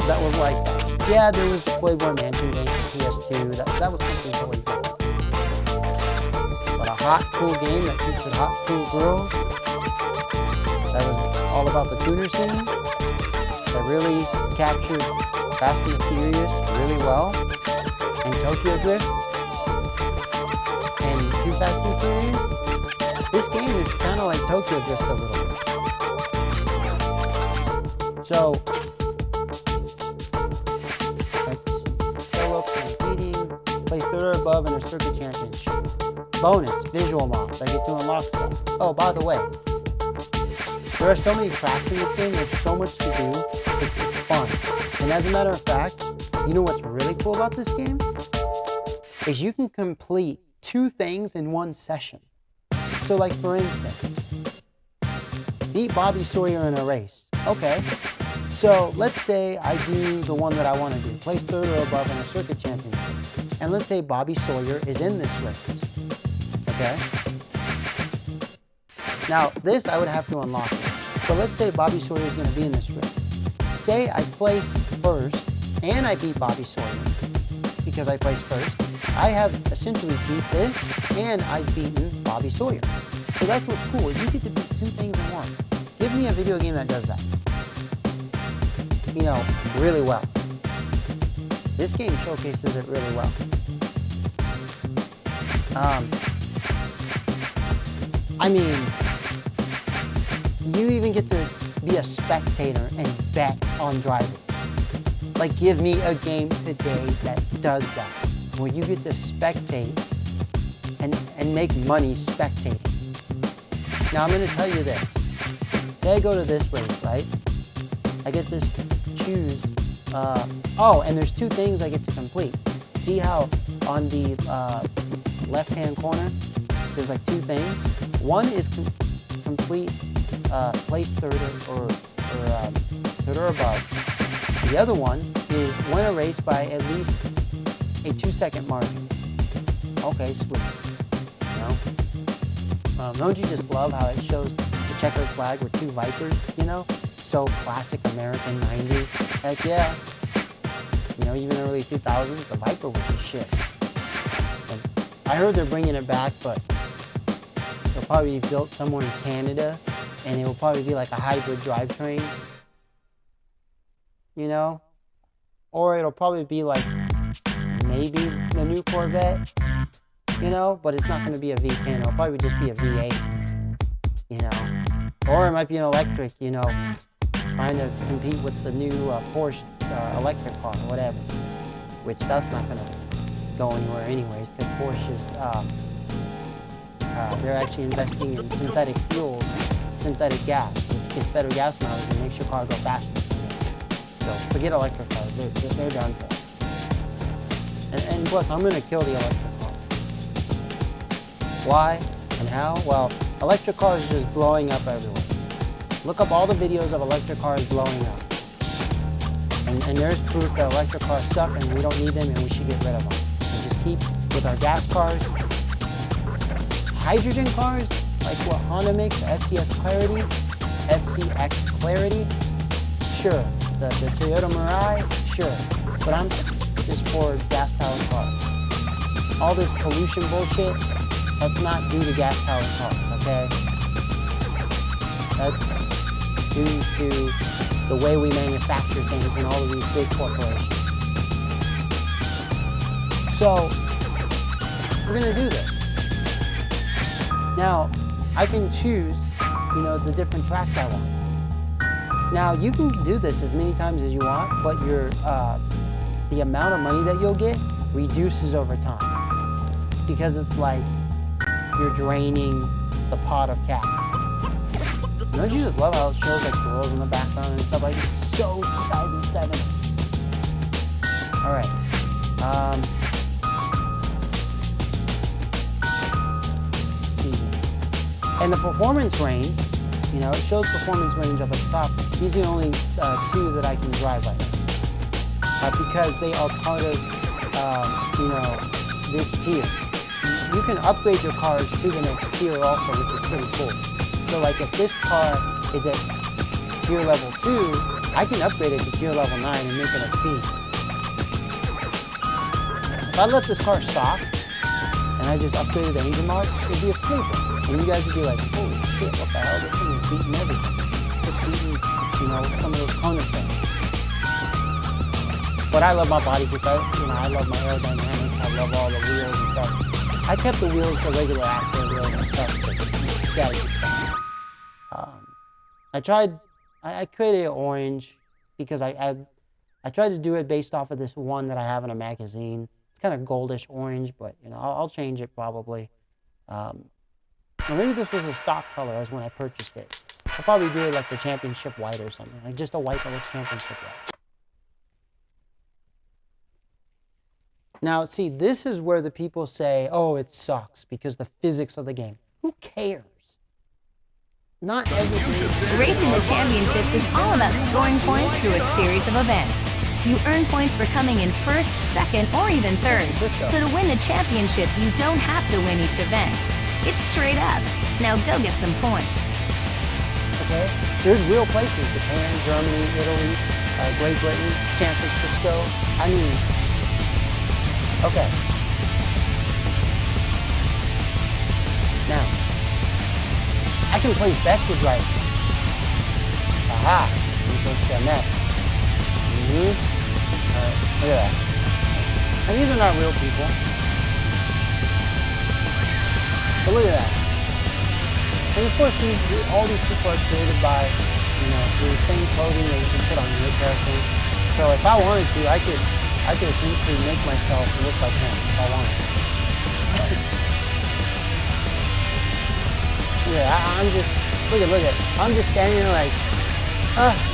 that was like that. Yeah, there was the Playboy Mansion game for PS2, that was something totally different. But a hot, cool game that featured hot, cool girls, that was all about the tuner scene, that really captured Fast and the Furious really well, and Tokyo Drift, and Too Fast and Furious. This game is kind of like Tokyo Drift a little bit. So, let's show up competing, play third or above in a circuit championship. Bonus, visual mods, I get to unlock stuff. Oh, by the way, there are so many tracks in this game, there's so much to do, it's fun. And as a matter of fact, you know what's really cool about this game? Is you can complete 2 things in 1 session. So like for instance, beat Bobby Sawyer in a race. Okay, so let's say I do the one that I want to do, place third or above in a circuit championship. And let's say Bobby Sawyer is in this race. Okay? Now, this I would have to unlock it. So let's say Bobby Sawyer is going to be in this race. Say I place first, and I beat Bobby Sawyer, because I placed first. I have essentially beat this, and I've beaten Bobby Sawyer. So that's what's cool, is you get to beat 2 things in 1. Give me a video game that does that. You know, really well. This game showcases it really well. I mean, you even get to be a spectator and bet on driving. Like, give me a game today that does that, where you get to spectate and make money spectating. Now, I'm going to tell you this. Say I go to this race, right? I get to choose, oh, and there's 2 things I get to complete. See how on the left-hand corner, there's like 2 things? One is complete place third or above. The other one is win a race by at least a 2-second margin. Okay, sweet. You know? Don't you just love how it shows the checkered flag with 2 Vipers, you know? So classic American 90s. Heck yeah. You know, even early 2000s, the Viper was the shit. And I heard they're bringing it back, but it'll probably be built somewhere in Canada, and it will probably be like a hybrid drivetrain. You know? Or it'll probably be like maybe the new Corvette, you know? But it's not going to be a V10, it'll probably just be a V8, you know? Or it might be an electric, you know, trying to compete with the new Porsche electric car or whatever. Which that's not going to go anywhere anyways, because Porsche is, they're actually investing in synthetic fuels, synthetic gas, which gets better gas mileage and makes your car go faster. So forget electric cars, they're done for. And plus, I'm going to kill the electric car. Why and how? Well, electric cars are just blowing up everywhere. Look up all the videos of electric cars blowing up. And there's proof that electric cars suck and we don't need them and we should get rid of them. So just keep with our gas cars. Hydrogen cars, like what Honda makes, the FCX Clarity, sure. The Toyota Mirai, sure. But I'm just for gas-powered cars. All this pollution bullshit, that's not due to gas-powered cars, okay? That's due to the way we manufacture things in all of these big corporations. So, we're gonna do this. Now, I can choose, you know, the different tracks I want. Now, you can do this as many times as you want, but the amount of money that you'll get reduces over time. Because it's like you're draining the pot of cash. Don't you just love how it shows like girls in the background and stuff like that? It's so 2007. Alright. And the performance range, you know, it shows performance range up at the top. These are the only two that I can drive right now. Because they are part of, you know, this tier. You can upgrade your cars to the next tier also, which is pretty cool. So like if this car is at tier level 2, I can upgrade it to tier level 9 and make it a beast. If I let this car stop, and I just upgraded the engine mod, it'd be a sleeper. And you guys would be like, holy shit, what the hell? This thing is beating everything. It's beating, you know, some of those corner things. But I love my body because you know, I love my aerodynamics, I love all the wheels and stuff. I kept the wheels the regular Acura wheels and stuff, but you gotta keep them. I created an orange because I tried to do it based off of this one that I have in a magazine. It's kind of goldish orange, but you know, I'll change it probably. Or maybe this was a stock color as when I purchased it. I'll probably do it like the championship white or something, like just a white that looks championship white. Now, see, this is where the people say, oh, it sucks because the physics of the game. Who cares? Not everything. Racing the championships is all about scoring points through a series of events. You earn points for coming in first, second, or even third. So to win the championship, you don't have to win each event. It's straight up. Now go get some points. Okay, there's real places: Japan, Germany, Italy, Great Britain, San Francisco. I mean, okay. Now, I can place bets with drivers. Aha! You can get that. Look at that. And these are not real people. But look at that. And of course, all these people are created by, you know, the same clothing that you can put on your character. So if I wanted to, I could essentially make myself look like him if I wanted to. Yeah, I'm just, look at, I'm just standing there like,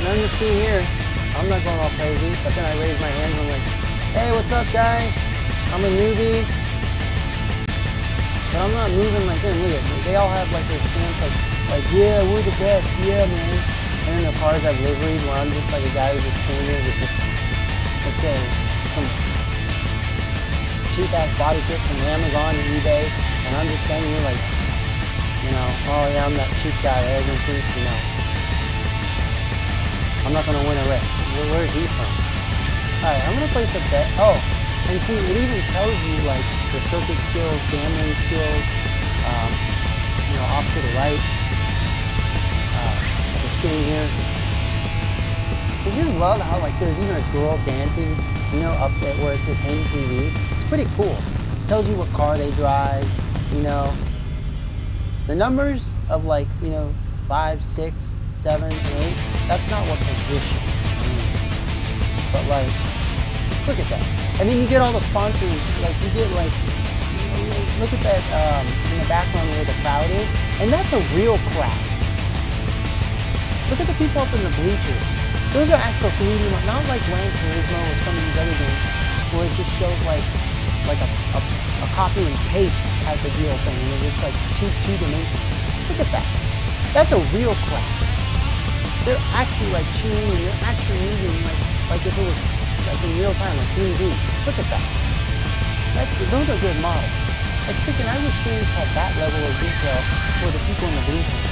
none to see here. I'm not going all crazy, but then I raise my hands and I'm like, hey, what's up, guys? I'm a newbie. But I'm not moving like them. Look at me. They all have like their stance like, yeah, we're the best, yeah, man. And then their cars have liveries where I'm just like a guy who just came in with just, let's say, some cheap-ass body kit from Amazon and eBay, and I'm just standing here like, you know, oh yeah, I'm that cheap guy that everyone thinks, you know. I'm not going to win a race. Where's he from? Alright, I'm going to place a bet. Oh, and see, it even tells you, like, the circuit skills, gambling skills, you know, off to the right. The screen here. I just love how, like, there's even a girl dancing, you know, up there where it says HIN TV. It's pretty cool. It tells you what car they drive, you know. The numbers of, like, you know, 5, 6, 7, and 8, that's not what position means. But like, just look at that. And then you get all the sponsors, like you get like, you know, look at that in the background where the crowd is, and that's a real crowd. Look at the people up in the bleachers. Those are actual 3D, not like Gran Turismo or some of these other games where it just shows like a copy and paste type of deal thing, and it's just like two dimensions. Look at that. That's a real crowd. They're actually like cheering and they're actually moving like if it was like in real time, like 3D. Look at that. Those are good models. Like thinking, I wish games had that level of detail for the people in the bleachers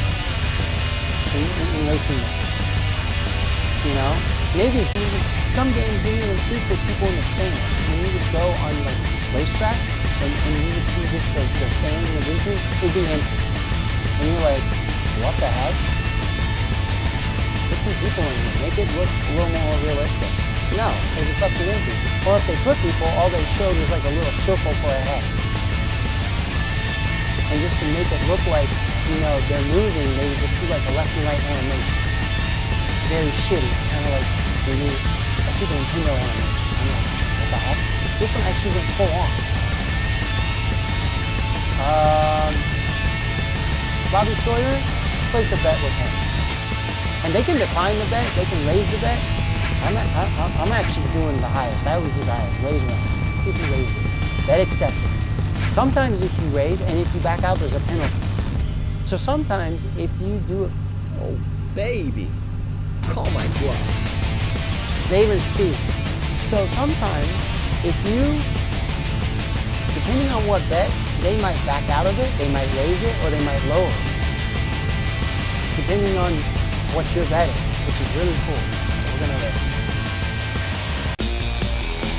in racing them. You know? Maybe some games didn't even feature people in the stands. When you would go on like racetracks and you would see just the stands in the bleachers, it'd be empty. And you're like, what the heck? Put some people in here, make it look a little more realistic. No, they just left it empty. Or if they put people, all they showed was like a little circle for a head. And just to make it look like, you know, they're moving, they would just do like a left and right animation. Very shitty, kind of like the new Super Nintendo animation. I'm like, what the heck? This one actually went full on. Bobby Sawyer, place a bet with him. And they can decline the bet, they can raise the bet. I'm actually doing the highest. I always do the highest. Raise one. If you raise it. Bet accepted. Sometimes if you raise and if you back out, there's a penalty. So sometimes if you do it, Oh, baby. Call my bluff. they even speak. So sometimes if you, depending on what bet, they might back out of it, they might raise it, or they might lower it. Depending on what you're betting, which is really cool. So we're gonna bet.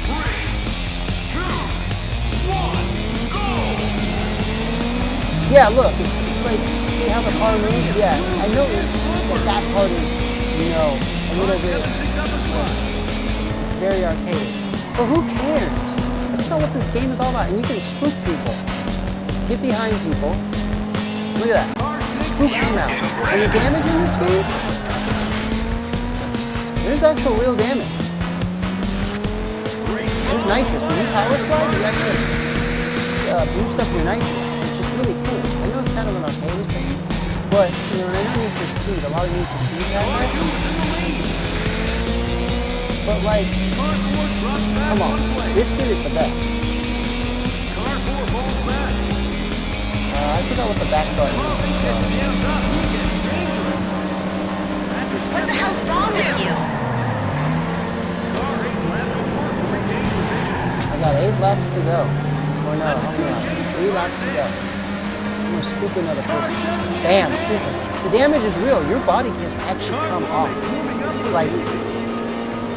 3, 2, 1, go! Yeah, look, it's like, see how the car moves? Yeah, I know that part is, you know, a little bit, it's very archaic. But who cares? That's not what this game is all about. And you can spook people. Get behind people. Look at that. Spook them out. And the damage in this game, there's actual real damage. There's nitrous. When you power slide, you actually boost up your nitrous, which is really cool. I know it's kind of an arcade thing, but you know, and I know Need for Speed, a lot of Need for Speed guys know. But like, come on, this kid is the best. I forgot what the back button is. What the hell's wrong with you? I got 8 laps to go. Or no, how many laps? 3 laps to go. I'm gonna scoop another person. Bam, super. The damage is real. Your body can actually come off. Like,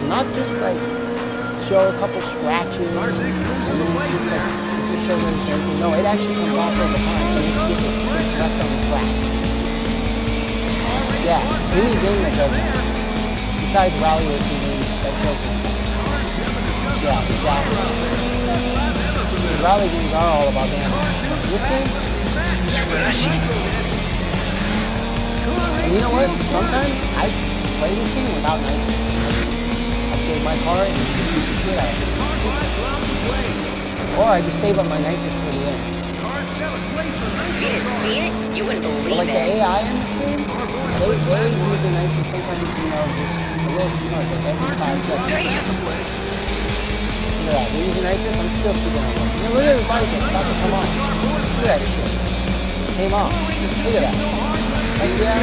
not just like show a couple scratches and then it's just like, it just shows anything. No, it actually comes off over time and it's left on the track. Yeah, any game that does that. Besides rally racing games that shows it. Yeah, exactly. The rally games are all about damage. This game, and you know what? Sometimes I play this game without nitrous. I save my car and beat the shit out of it. Or I just save up my nitrous for the end. If you didn't see it, you wouldn't But believe like the it. AI in this game, they use the nitrous sometimes, you know, just a little too much, like every 5 seconds. Look at that, they're using nitrous, I'm still shooting on them. You know, look at the body kit, it's about to come on. Look at that shit. It came off. Look at that. Heck yeah.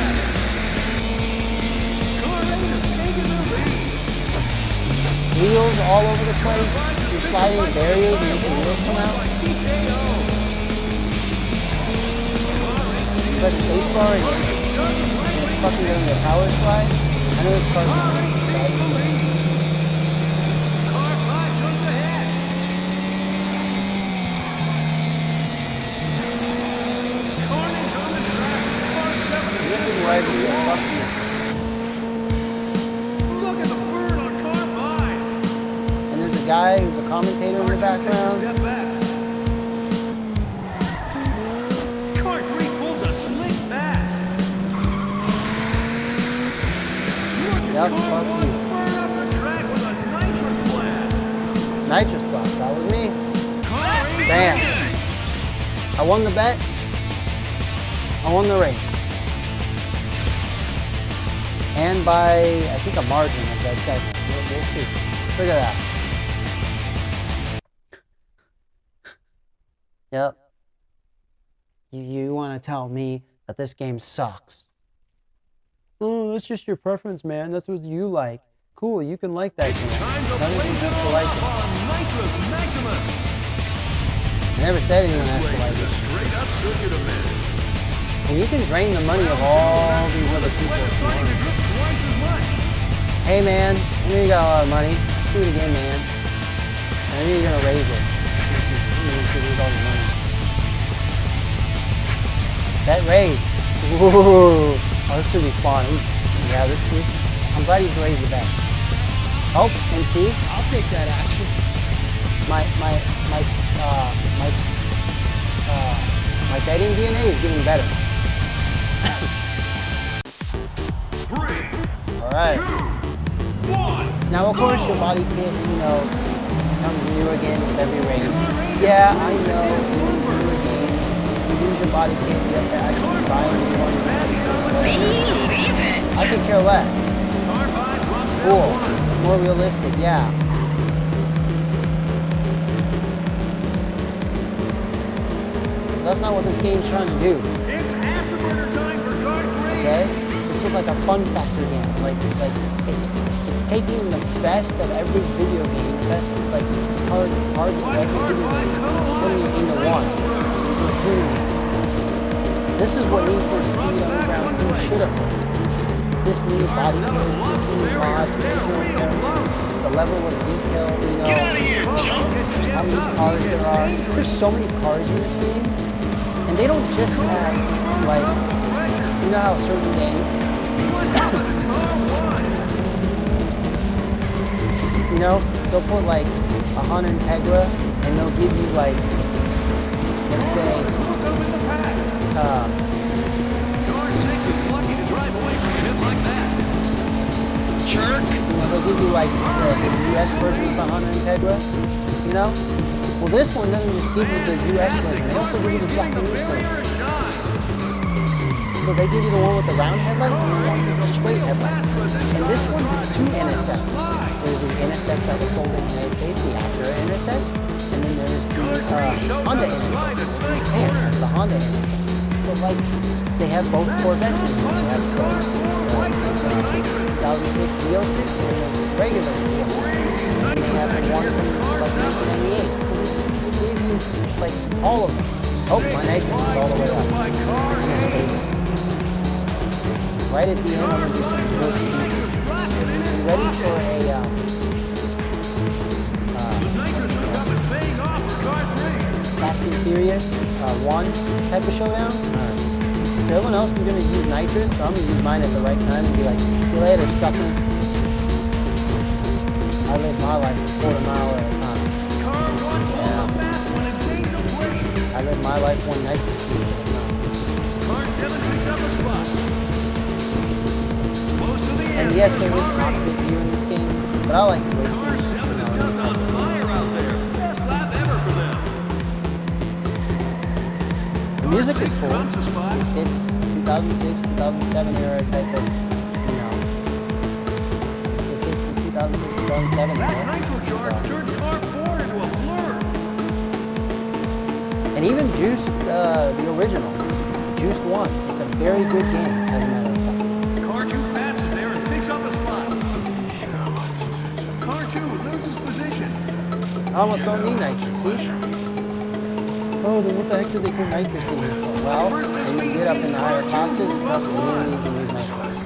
Wheels all over the place. You're sliding barriers and making wheels come out. Press spacebar and it's fucking getting the power slide. I know this car's this is where I can get fucked you. Look at the burn on car 5. And there's a guy who's a commentator in the background. Step back. Car 3 pulls a slick pass. Yep, Car fuck 1 you. burn up the track with a nitrous blast. Nitrous blast, that was me. Car 8 Bam. I won the bet. I won the race. And by, I think, a margin of that segment. We'll see. Look at that. Yep. You want to tell me that this game sucks. Oh, that's just your preference, man. That's what you like. Cool, you can like that It's game. time to None of you blaze it have to all like up it. on Nitrous Maximus. I never said anyone has to This like race is a it. straight up circuit event. And you can drain the money of all these other people if you Starting to want. grip twice as much. Hey man, I know you got a lot of money. Let's do it again, man. And I know you're gonna raise it. You need to lose all your money. Bet raised. Ooh. Oh, this should be fun. Yeah, this. I'm glad you've raised the bet. Oh, and see, I'll take that action. my betting DNA is getting better. 3, All right. 2, 1. Now, of course, your body kit, you know, comes new again with every race. Yeah, I know. In these newer games, you use your body kit. You have to actually buy a new one. I could care less. Car 5 drops down Cool. 1. More realistic, yeah. That's not what this game's trying to do. It's afterburner Okay? This is like a fun factor game. Like it's taking the best of every video game, the best like parts of every video game, putting it into one. This is what Need for Speed Underground 2 should have been. This needs body kits, this needs mods, the level of detail, you know, how many cars there are. There's so many cars in this game, and they don't just have, like, you know how certain games, you know, they'll put like a HIN Integra, and they'll give you like, let's say, Jerk. you know, they'll give you like the US version of the HIN Integra, you know? Well, this one doesn't just give you the US version, they also give you the Japanese version. So they give you the one with the round headlight and the one with the straight headlight. And this one has two NSX. There's the NSX that was sold in the United States, the Acura NSX, and then there's the Honda NSX. And the Honda NSX. So like, they have both Corvettes in here. They have the 2006 V06 and the regular V06. You have the one from like 1998. So they gave you like all of them. Oh, my neck is all the way up. Right at the end, I'm going to do some real speed. You ready for a Fast and Furious 1 type of showdown? Alright. So everyone else is going to use nitrous, so I'm going to use mine at the right time and be like, see you later, sucker. I live my life a quarter mile at a time. Yeah. I live my life one nitrous speed at a time. Car 7 picks up a spot. And yes, there is cockpit view in this game, but I like the racing. Car 7 is just on fire out there. Best lap ever for them. The music is cool. Comes a spot. It's 2006, 2007 era type of, you know, it fits the 2006, 2007 That era. nitro charge turns car 4 into a blur. And even Juice, the original, Juice 1, it's a very good game, as a matter of fact. Car 2 passes there and picks up a spot. Car 2 loses position. I almost don't need nitrous, see? Oh, then what the heck do they put nitrous in here for? Well, when you get up in the higher classes, you probably really need to use nitrous.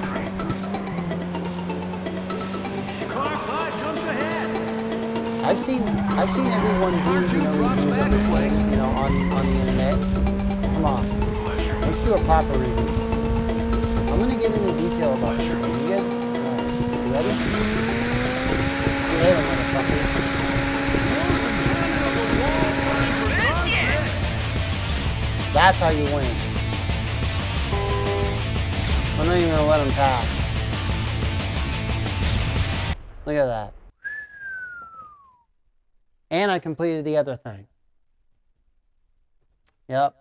Car 5 jumps ahead. I've seen everyone do, you know, reviews of this game, you know, on the internet. Come on, let's do a proper review. I'm gonna get into detail about it. You guys, you ready? You later, motherfucker. That's how you win. I'm not even gonna let him pass. Look at that. And I completed the other thing. Yep.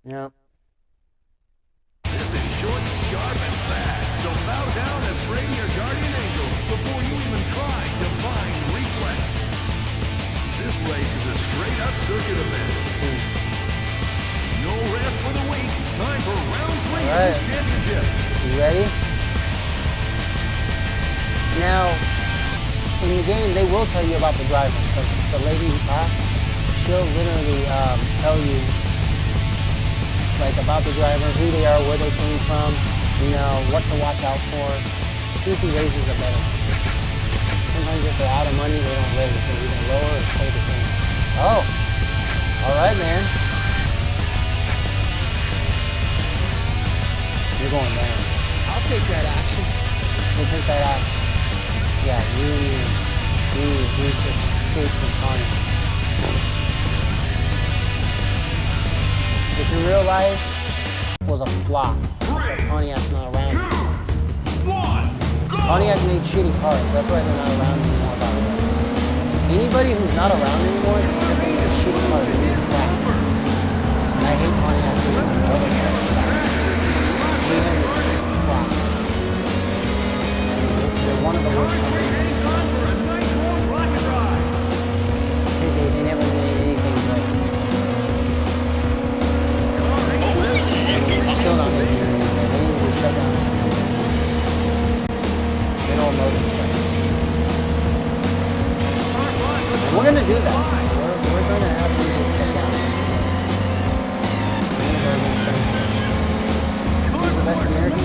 Yep. This is short, sharp, and fast. So bow down and pray to your guardian angel before you even try divine reflex. This race is a straight-up circuit event. No rest for the weak. Time for round 3 of this championship. You ready? Now, in the game, they will tell you about the driver. So the lady who talks, she'll literally tell you like about the driver, who they are, where they came from, you know, what to watch out for. See if he raises a better. Sometimes if they're out of money, they don't raise. They either lower or stay the same. Oh, all right, man. You're going down. I'll take that action. We'll take that out. Yeah, you escape from Pontiac. Which in real life was a flop. Pontiac's not around anymore. Pontiac made shitty cars. That's why they're not around anymore, by the way. Anybody who's not around anymore is because they made shitty cars. They made crap. And I hate Pontiac anymore. They're one of the worst companies. They never made anything right.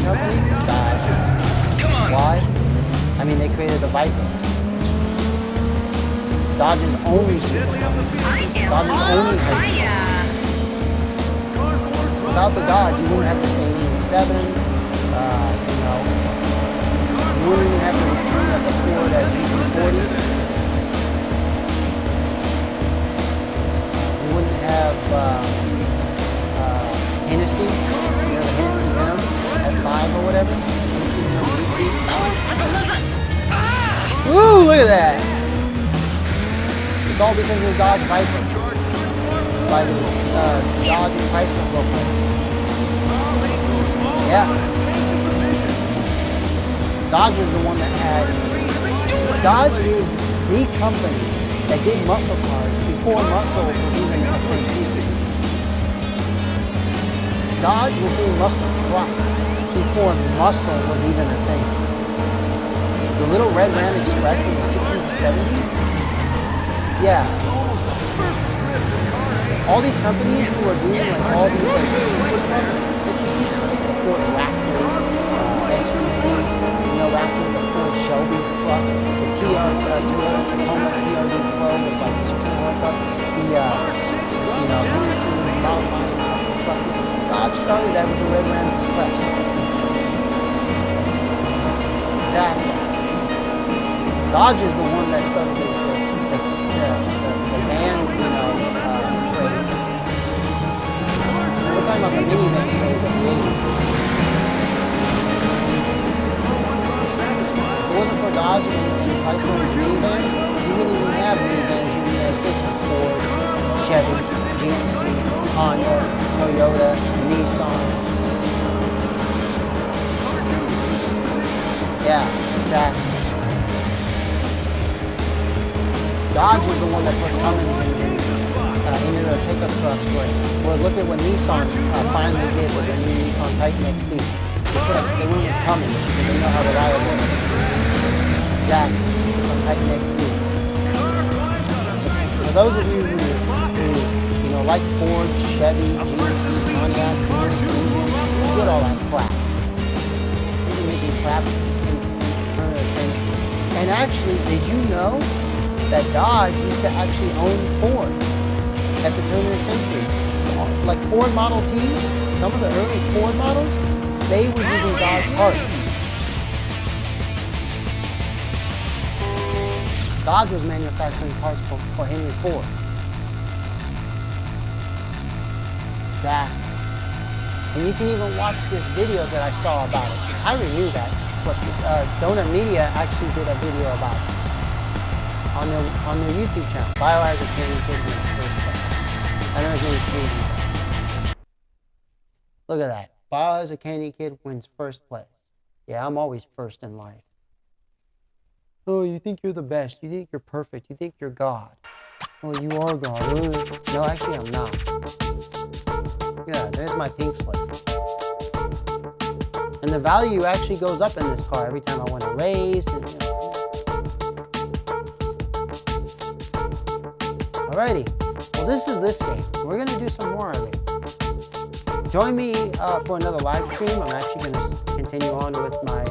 company? Why? I mean, they created the Viper. Dodge's only Dodge's only hype. Without the Dodge, you wouldn't have the same 7, you know, you wouldn't even have to return like a Ford at 40. You wouldn't have Hennessy, you know, the Hennessy Venom at 5 or whatever. Woo, look at that! It's all because of the Dodge Viper. By the Dodge and Chrysler program. Yeah. Dodge is the one that had... Dodge is the company that did muscle cars before muscle was even a thing. Dodge was doing muscle trucks before muscle was even a thing. The little Red Ram Express in the 60s and 70s? Yeah. All these companies who are doing like all these like that you see, the Ford Raptor, SVT, you know, Raptor, the Ford Shelby truck, the Toyota Tacoma TRD Pro with like 6.1 truck, the you know, Hennessy Model 9 truck. Dodge started that with the Red Ram Express. Exactly. Dodge is the one that started the van, you know, craze. We're talking about the minivan craze of the 80s. If it wasn't for Dodge and Chrysler and minivans, you wouldn't even have minivans here in the United States like Ford, Chevy, GMC, Honda, Toyota, Nissan. Yeah, exactly. Dodge is the one that put Cummins into the pickup trucks. Where look at what Nissan finally did with the new Nissan Titan XD. They went with Cummins because they know how reliable it is. Exactly. Nissan Titan XD. For those of you who you know like Ford, Chevy, GMC, Honda, you get all that crap. You're making crap. And actually, did you know that Dodge used to actually own Ford at the turn of the century? Like Ford Model T, some of the early Ford models, they were using Dodge parts. Dodge was manufacturing parts for Henry Ford. Exactly. And you can even watch this video that I saw about it. I already knew that, but Donut Media actually did a video about it on their YouTube channel. Biohazard Candy Kid wins first place. I know his name's Candy. Look at that. Biohazard Candy Kid wins first place. Yeah, I'm always first in life. Oh, you think you're the best. You think you're perfect. You think you're God. Oh, you are God. No, actually, I'm not. Yeah, there's my pink slip. And the value actually goes up in this car every time I win a race. And, you know. Alrighty. Well, this is this game. We're going to do some more of it. Join me for another live stream. I'm actually going to continue on with my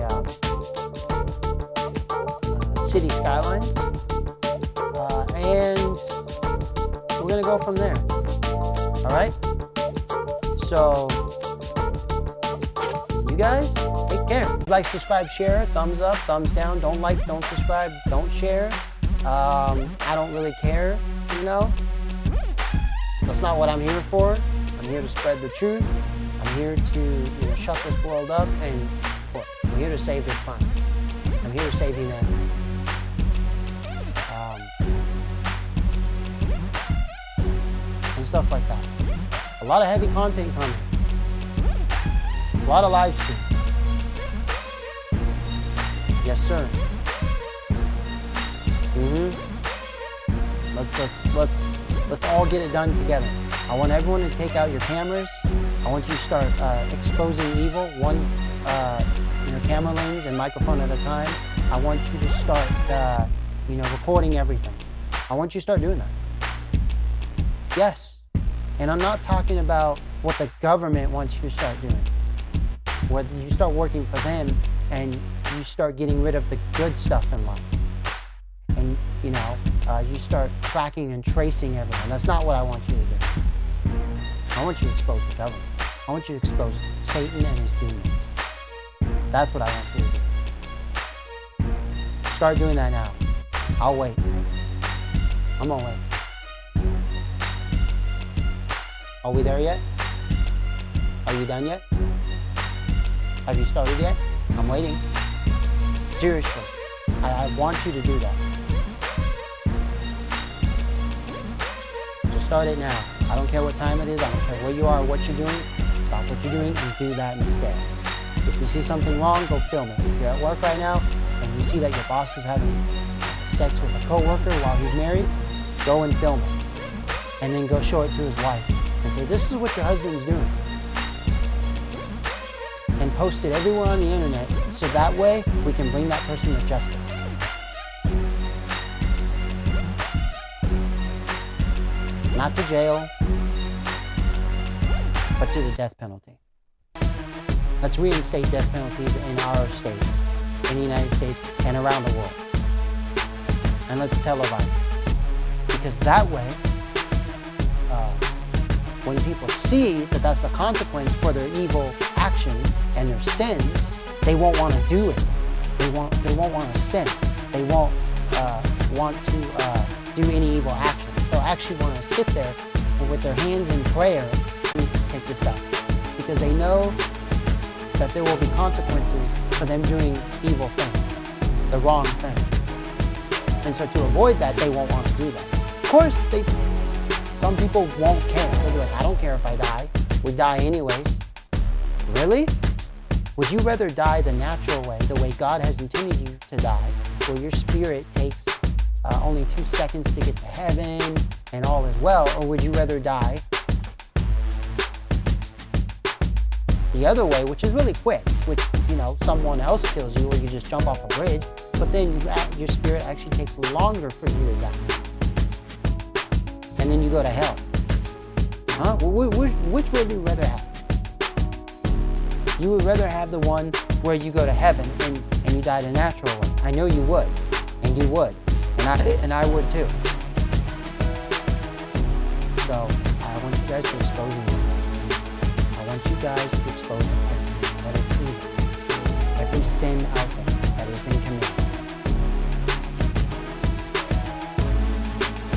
city skylines. And we're going to go from there. Alright? So, you guys, take care. Like, subscribe, share, thumbs up, thumbs down. Don't like, don't subscribe, don't share. I don't really care, you know. That's not what I'm here for. I'm here to spread the truth. I'm here to shut this world up, and I'm here to save this planet. I'm here to save humanity. And stuff like that. A lot of heavy content coming. A lot of live stream. Yes, sir. Let's all get it done together. I want everyone to take out your cameras. I want you to start exposing evil, one camera lens and microphone at a time. I want you to start recording everything. I want you to start doing that. Yes. And I'm not talking about what the government wants you to start doing. where you start working for them and you start getting rid of the good stuff in life. And, you start tracking and tracing everyone. That's not what I want you to do. I want you to expose the government. I want you to expose Satan and his demons. That's what I want you to do. Start doing that now. I'll wait. I'm gonna wait. Are we there yet? Are you done yet? Have you started yet? I'm waiting. Seriously. I want you to do that. Just start it now. I don't care what time it is. I don't care where you are or what you're doing. Stop what you're doing and do that instead. If you see something wrong, go film it. If you're at work right now and you see that your boss is having sex with a coworker while he's married, go and film it. And then go show it to his wife and say, this is what your husband's doing. And post it everywhere on the internet so that way we can bring that person to justice. Not to jail, but to the death penalty. Let's reinstate death penalties in our state, in the United States, and around the world. And let's televise it. Because that way, when people see that that's the consequence for their evil actions and their sins, they won't want to do it. They won't want to sin. They won't want to do any evil action. They'll actually want to sit there and with their hands in prayer and take this back. Because they know that there will be consequences for them doing evil things, the wrong thing. And so to avoid that, they won't want to do that. Of course, some people won't care. They'll be like, I don't care if I die. We die anyways. Really? Would you rather die the natural way, the way God has intended you to die, where your spirit takes only 2 seconds to get to heaven and all is well, or would you rather die the other way, which is really quick, which, someone else kills you or you just jump off a bridge, but then your spirit actually takes longer for you to die. And then you go to hell. Huh? Which would you rather have? You would rather have the one where you go to heaven and you die the natural way. I know you would, and you would, and I would too. So I want you guys to expose it. I want you guys to expose everything that is evil, every sin out there that has been committed.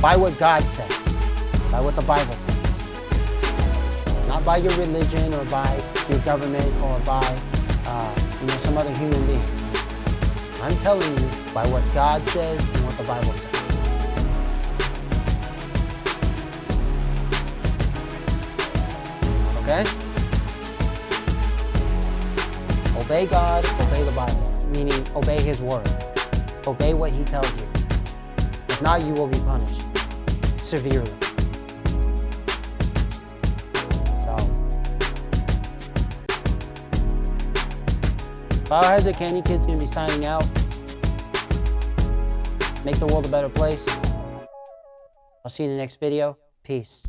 By what God says, by what the Bible says, not by your religion or by your government or by some other human being. I'm telling you by what God says and what the Bible says. Okay? Obey God, obey the Bible, meaning obey His word. Obey what He tells you. If not, you will be punished severely. Biohazard Candy Kid's going to be signing out. Make the world a better place. I'll see you in the next video. Peace.